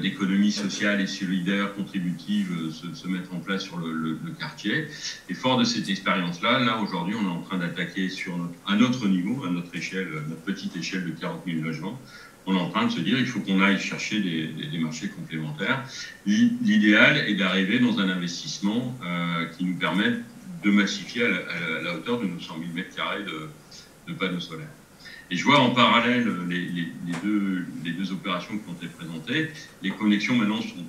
d'économie sociale et solidaire contributive se mettre en place sur le quartier. Et fort de cette expérience-là, là aujourd'hui, on est en train d'attaquer à notre niveau, à notre échelle, notre petite échelle de 40 000 logements. On est en train de se dire qu'il faut qu'on aille chercher des marchés complémentaires. L'idéal est d'arriver dans un investissement qui nous permette de massifier à la hauteur de nos 100 000 m² de panneaux solaires. Et je vois en parallèle les deux opérations qui ont été présentées. Les connexions maintenant sont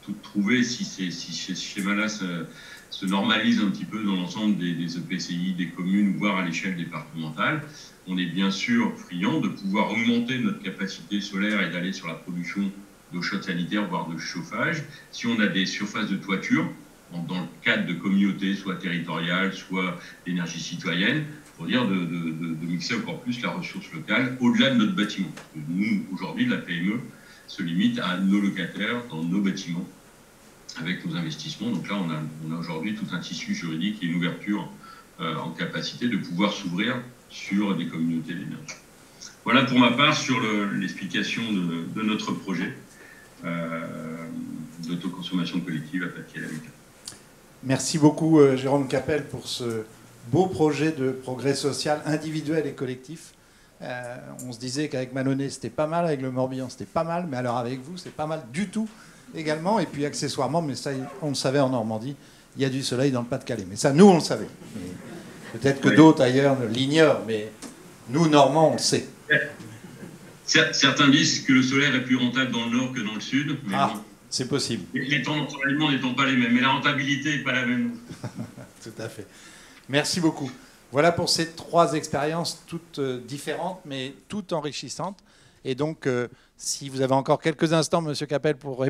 toutes trouvées. Si ce schéma-là se normalise un petit peu dans l'ensemble des EPCI, des communes, voire à l'échelle départementale, on est bien sûr friand de pouvoir augmenter notre capacité solaire et d'aller sur la production d'eau chaude sanitaire, voire de chauffage. Si on a des surfaces de toiture, dans le cadre de communautés, soit territoriales, soit d'énergie citoyenne, pour dire de mixer encore plus la ressource locale au-delà de notre bâtiment. Nous, aujourd'hui, la PME se limite à nos locataires dans nos bâtiments avec nos investissements. Donc là, on a aujourd'hui tout un tissu juridique et une ouverture en capacité de pouvoir s'ouvrir sur des communautés d'énergie. Voilà pour ma part sur l'explication de notre projet d'autoconsommation collective à Pas-de-Calais. Merci beaucoup Jérôme Capelle pour ce beau projet de progrès social individuel et collectif. On se disait qu'avec Malonnet c'était pas mal, avec le Morbihan c'était pas mal, mais alors avec vous c'est pas mal du tout également. Et puis accessoirement, mais ça on le savait en Normandie, il y a du soleil dans le Pas-de-Calais. Mais ça nous on le savait. Peut-être que d'autres ailleurs l'ignorent, mais nous Normands on le sait. Certains disent que le solaire est plus rentable dans le nord que dans le sud. Mais bon, c'est possible. Les temps d'entraînement n'étant pas les mêmes, mais la rentabilité n'est pas la même. Tout à fait. Merci beaucoup. Voilà pour ces 3 expériences toutes différentes, mais toutes enrichissantes. Et donc, si vous avez encore quelques instants, Monsieur Capelle, pour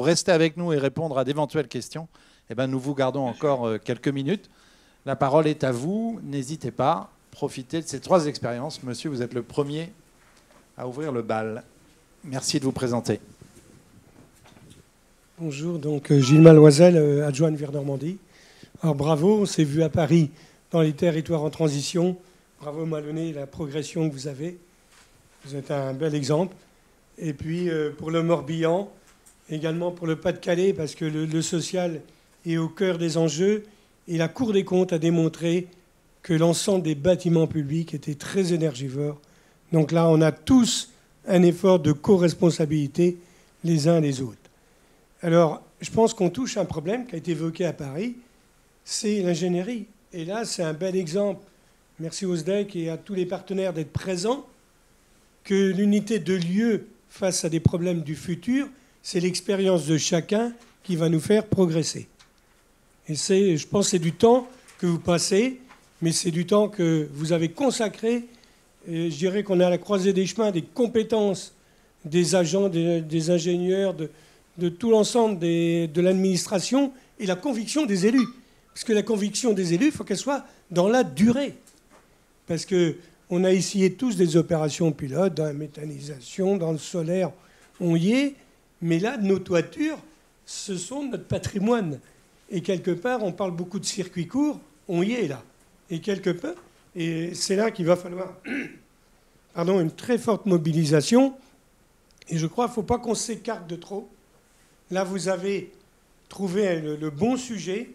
rester avec nous et répondre à d'éventuelles questions, eh ben, nous vous gardons encore quelques minutes. La parole est à vous. N'hésitez pas. Profitez de ces 3 expériences. Monsieur, vous êtes le premier à ouvrir le bal. Merci de vous présenter. Bonjour, donc Gilles Maloisel, adjoint de Ville-Normandie. Alors bravo, on s'est vu à Paris dans les territoires en transition. Bravo Malonnet, la progression que vous avez. Vous êtes un bel exemple. Et puis pour le Morbihan, également pour le Pas-de-Calais, parce que le social est au cœur des enjeux. Et la Cour des comptes a démontré que l'ensemble des bâtiments publics étaient très énergivores. Donc là, on a tous un effort de co-responsabilité les uns les autres. Alors, je pense qu'on touche un problème qui a été évoqué à Paris, c'est l'ingénierie. Et là, c'est un bel exemple. Merci au SDEC et à tous les partenaires d'être présents, que l'unité de lieu face à des problèmes du futur, c'est l'expérience de chacun qui va nous faire progresser. Et je pense que c'est du temps que vous passez, mais c'est du temps que vous avez consacré. Et je dirais qu'on est à la croisée des chemins des compétences des agents, des ingénieurs, de tout l'ensemble de l'administration et la conviction des élus. Parce que la conviction des élus, il faut qu'elle soit dans la durée. Parce qu'on a essayé tous des opérations pilotes, dans la méthanisation, dans le solaire, on y est. Mais là, nos toitures, ce sont notre patrimoine. Et quelque part, on parle beaucoup de circuits courts, on y est là. Et quelque part, et c'est là qu'il va falloir une très forte mobilisation. Et je crois qu'il ne faut pas qu'on s'écarte de trop. Là, vous avez trouvé le bon sujet.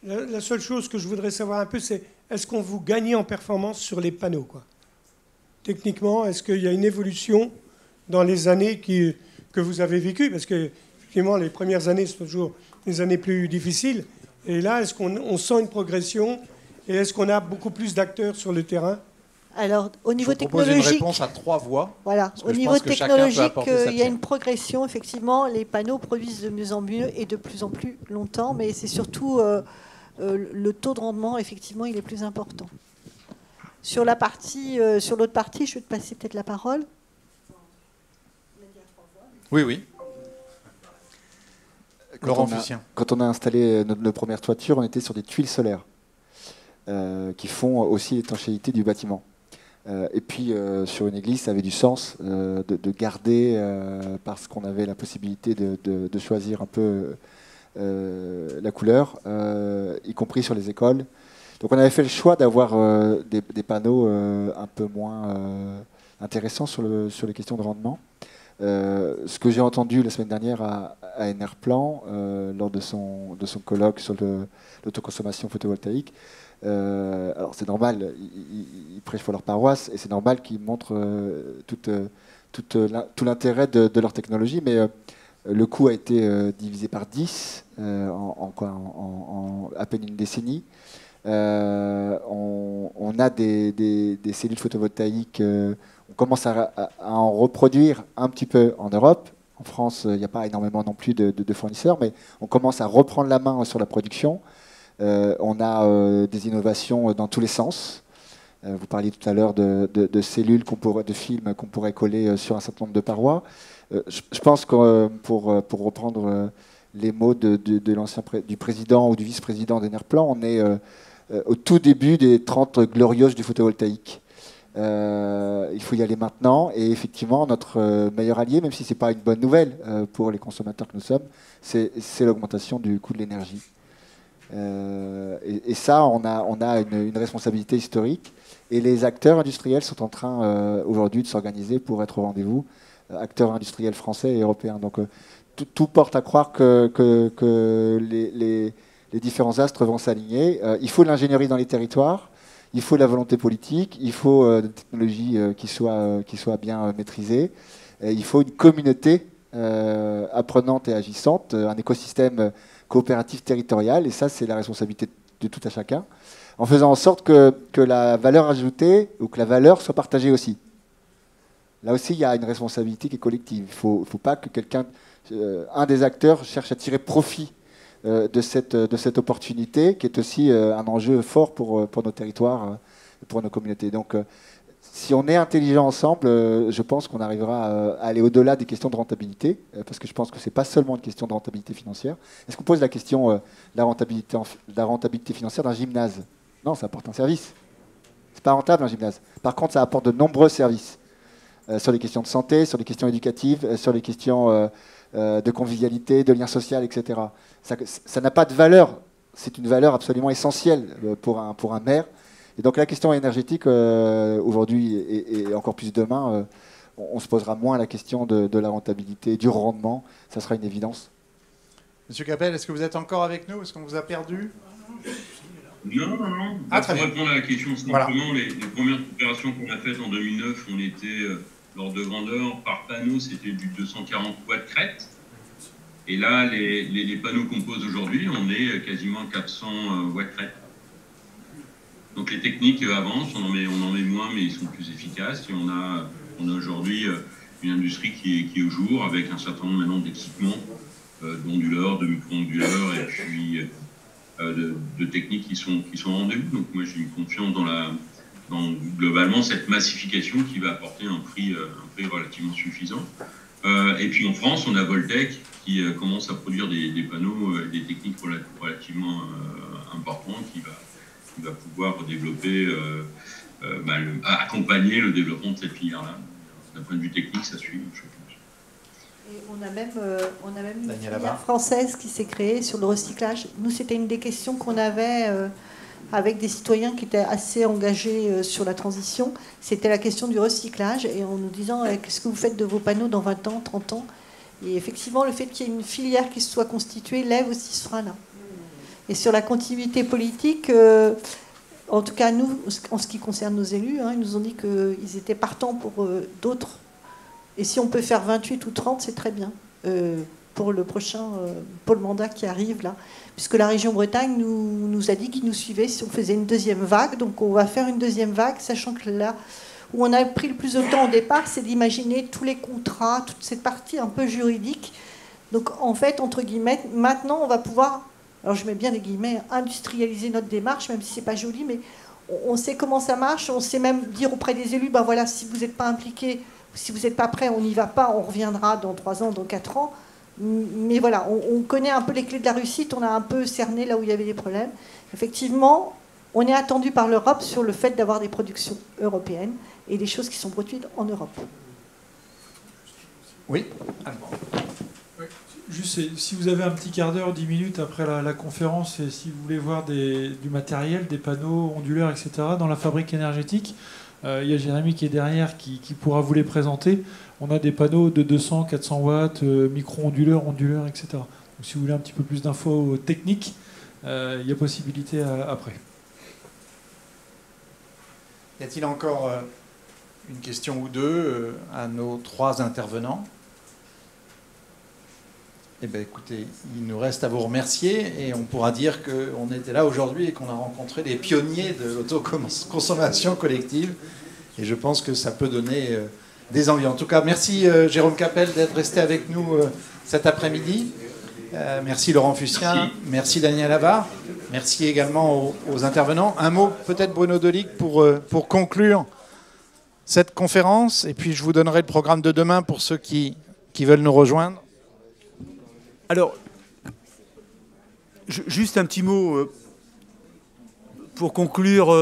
La seule chose que je voudrais savoir un peu, c'est est-ce qu'on vous gagne en performance sur les panneaux, quoi. Techniquement, est-ce qu'il y a une évolution dans les années que vous avez vécues? Parce que, effectivement, les premières années, c'est toujours les années plus difficiles. Et là, est-ce qu'on sent une progression? Et est-ce qu'on a beaucoup plus d'acteurs sur le terrain? Alors, au niveau technologique, une réponse à 3 voix. Voilà. Au niveau technologique, il y a une progression. Effectivement, les panneaux produisent de mieux en mieux et de plus en plus longtemps, mais c'est surtout le taux de rendement, effectivement, il est plus important. Sur l'autre partie, je vais te passer peut-être la parole. Oui. Laurent Fussien. Quand on a installé nos premières toitures, on était sur des tuiles solaires qui font aussi l'étanchéité du bâtiment. Et puis, sur une église, ça avait du sens de garder, parce qu'on avait la possibilité de choisir un peu la couleur, y compris sur les écoles. Donc on avait fait le choix d'avoir des panneaux un peu moins intéressants sur les questions de rendement. Ce que j'ai entendu la semaine dernière à Enerplan, lors de son colloque sur l'autoconsommation photovoltaïque, alors c'est normal, ils prêchent pour leur paroisse, et c'est normal qu'ils montrent tout l'intérêt de leur technologie, mais le coût a été divisé par 10 en à peine une décennie. On a des cellules photovoltaïques, on commence à en reproduire un petit peu en Europe. En France, il n'y a pas énormément non plus de fournisseurs, mais on commence à reprendre la main sur la production. On a des innovations dans tous les sens. Vous parliez tout à l'heure de cellules, de films qu'on pourrait coller sur un certain nombre de parois. Je pense que pour reprendre les mots du président ou du vice-président d'Enerplan, on est au tout début des 30 glorieuses du photovoltaïque. Il faut y aller maintenant, et effectivement notre meilleur allié, même si ce n'est pas une bonne nouvelle pour les consommateurs que nous sommes, c'est l'augmentation du coût de l'énergie. Et ça, on a une responsabilité historique, et les acteurs industriels sont en train aujourd'hui de s'organiser pour être au rendez-vous, acteurs industriels français et européens. Donc tout porte à croire que les différents astres vont s'aligner. Il faut de l'ingénierie dans les territoires, il faut de la volonté politique, il faut des technologies qui soient bien maîtrisées, il faut une communauté apprenante et agissante, un écosystème coopératif territorial, et ça c'est la responsabilité de tout à chacun, en faisant en sorte que la valeur ajoutée ou que la valeur soit partagée aussi. Là aussi, il y a une responsabilité qui est collective. Il ne faut pas que un des acteurs cherche à tirer profit de cette opportunité, qui est aussi un enjeu fort pour nos territoires, pour nos communautés. Donc, si on est intelligent ensemble, je pense qu'on arrivera à aller au-delà des questions de rentabilité, parce que je pense que ce n'est pas seulement une question de rentabilité financière. Est-ce qu'on pose la question de la rentabilité financière d'un gymnase? Non, ça apporte un service. Ce n'est pas rentable un gymnase. Par contre, ça apporte de nombreux services sur les questions de santé, sur les questions éducatives, sur les questions de convivialité, de lien social, etc. Ça n'a pas de valeur. C'est une valeur absolument essentielle pour un maire. Et donc la question énergétique, aujourd'hui et encore plus demain, on se posera moins la question de la rentabilité, du rendement. Ça sera une évidence. Monsieur Capel, est-ce que vous êtes encore avec nous? Est-ce qu'on vous a perdu? Non. Ah, pour répondre à la question simplement, voilà. les premières opérations qu'on a faites en 2009, on était, l'ordre de grandeur par panneau, c'était du 240 watts crête. Et là, les panneaux qu'on pose aujourd'hui, on est quasiment 400 watts crête. Donc les techniques avancent, on en met moins, mais ils sont plus efficaces. Et on a aujourd'hui une industrie qui est au jour, avec un certain nombre maintenant d'équipements, d'onduleurs, de micro-onduleurs, et puis de techniques qui sont au rendez-vous. Donc moi j'ai une confiance dans globalement cette massification qui va apporter un prix relativement suffisant. Et puis en France, on a Voltec qui commence à produire des panneaux, des techniques relativement importantes, qui va pouvoir développer, accompagner le développement de cette filière-là. D'un point de vue technique, ça suit, je pense. Et on a même une filière française qui s'est créée sur le recyclage. Nous, c'était une des questions qu'on avait avec des citoyens qui étaient assez engagés sur la transition. C'était la question du recyclage, et en nous disant qu'est-ce que vous faites de vos panneaux dans 20 ans, 30 ans. Et effectivement, le fait qu'il y ait une filière qui se soit constituée lève aussi ce frein-là. Et sur la continuité politique, en tout cas, nous, en ce qui concerne nos élus, ils nous ont dit qu'ils étaient partants pour d'autres. Et si on peut faire 28 ou 30, c'est très bien pour le mandat qui arrive là. Puisque la région Bretagne nous a dit qu'ils nous suivaient si on faisait une deuxième vague. Donc on va faire une deuxième vague, sachant que là où on a pris le plus de temps au départ, c'est d'imaginer tous les contrats, toute cette partie un peu juridique. Donc en fait, entre guillemets, maintenant on va pouvoir, alors je mets bien des guillemets, industrialiser notre démarche, même si c'est pas joli, mais on sait comment ça marche. On sait même dire auprès des élus, ben voilà, si vous n'êtes pas impliqués, si vous n'êtes pas prêts, on n'y va pas, on reviendra dans 3 ans, dans 4 ans. Mais voilà, on connaît un peu les clés de la réussite, on a un peu cerné là où il y avait des problèmes. Effectivement, on est attendu par l'Europe sur le fait d'avoir des productions européennes et des choses qui sont produites en Europe. Oui. Juste, si vous avez un petit quart d'heure, 10 minutes après la conférence, et si vous voulez voir du matériel, des panneaux onduleurs, etc., dans la fabrique énergétique, il y a Jérémy qui est derrière qui pourra vous les présenter. On a des panneaux de 200, 400 watts, micro-onduleurs, onduleurs, etc. Donc si vous voulez un petit peu plus d'infos techniques, il y a possibilité après. Y a-t-il encore une question ou deux à nos trois intervenants? Eh bien, écoutez, il nous reste à vous remercier et on pourra dire qu'on était là aujourd'hui et qu'on a rencontré les pionniers de l'autoconsommation collective. Et je pense que ça peut donner des envies. En tout cas, merci Jérôme Capel d'être resté avec nous cet après-midi. Merci Laurent Fussien, merci Daniel Havard, merci également aux intervenants. Un mot peut-être Bruno Delic pour conclure cette conférence et puis je vous donnerai le programme de demain pour ceux qui veulent nous rejoindre. Alors, juste un petit mot pour conclure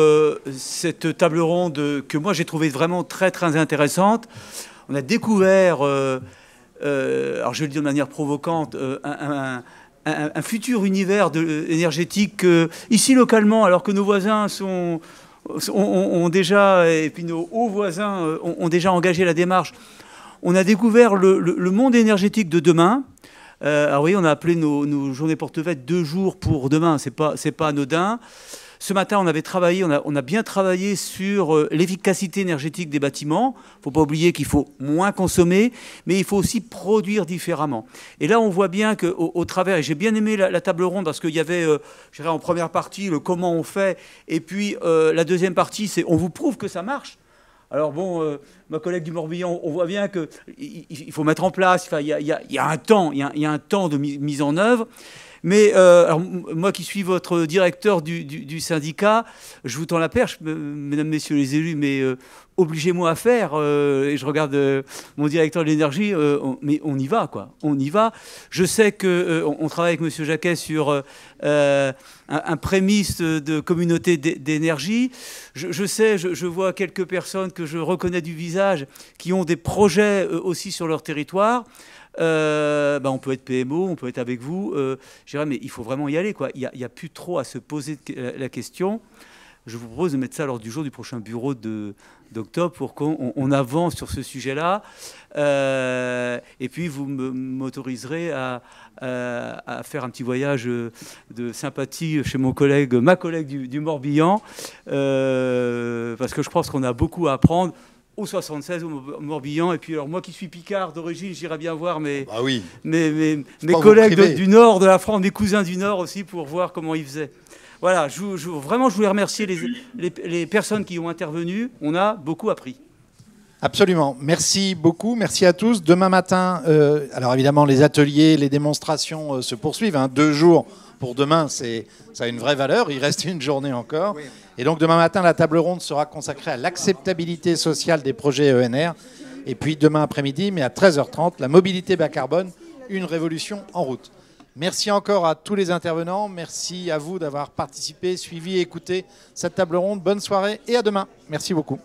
cette table ronde que moi j'ai trouvée vraiment très très intéressante. On a découvert, alors je le dis de manière provocante, un futur univers énergétique ici localement, alors que nos voisins ont déjà, et puis nos hauts voisins ont déjà engagé la démarche. On a découvert le monde énergétique de demain. Alors oui, on a appelé nos journées porte fêtes 2 jours pour demain, c'est pas anodin. Ce matin, on avait travaillé, on a bien travaillé sur l'efficacité énergétique des bâtiments. Il ne faut pas oublier qu'il faut moins consommer, mais il faut aussi produire différemment. Et là, on voit bien qu'au travers, et j'ai bien aimé la table ronde, parce qu'il y avait, je dirais, en première partie, le comment on fait, et puis la deuxième partie, c'est on vous prouve que ça marche. Alors bon, ma collègue du Morbihan, on voit bien qu'il faut mettre en place, il y a un temps, il y a un temps de mise en œuvre. Mais alors, moi qui suis votre directeur du syndicat, je vous tends la perche, mesdames, messieurs les élus, mais obligez-moi à faire. Et je regarde mon directeur de l'énergie, mais on y va, quoi. On y va. Je sais qu'on travaille avec monsieur Jacquet sur un prémisse de communauté d'énergie. Je vois quelques personnes que je reconnais du visage qui ont des projets aussi sur leur territoire. On peut être PMO, on peut être avec vous. Je dirais, mais il faut vraiment y aller, quoi. Il n'y a plus trop à se poser la question. Je vous propose de mettre ça à l'ordre du jour du prochain bureau d'octobre pour qu'on avance sur ce sujet-là. Et puis, vous m'autoriserez à faire un petit voyage de sympathie chez ma collègue du Morbihan, parce que je pense qu'on a beaucoup à apprendre au 76, au Morbihan. Et puis, alors, moi qui suis Picard d'origine, j'irais bien voir mes collègues du nord de la France, mes cousins du nord aussi, pour voir comment ils faisaient. Voilà, vraiment, je voulais remercier les personnes qui ont intervenu. On a beaucoup appris. Absolument. Merci beaucoup. Merci à tous. Demain matin, alors évidemment, les ateliers, les démonstrations se poursuivent. 2 jours pour demain, ça a une vraie valeur. Il reste une journée encore. Oui. Et donc, demain matin, la table ronde sera consacrée à l'acceptabilité sociale des projets ENR. Et puis, demain après-midi, mais à 13h30, la mobilité bas carbone, une révolution en route. Merci encore à tous les intervenants. Merci à vous d'avoir participé, suivi et écouté cette table ronde. Bonne soirée et à demain. Merci beaucoup.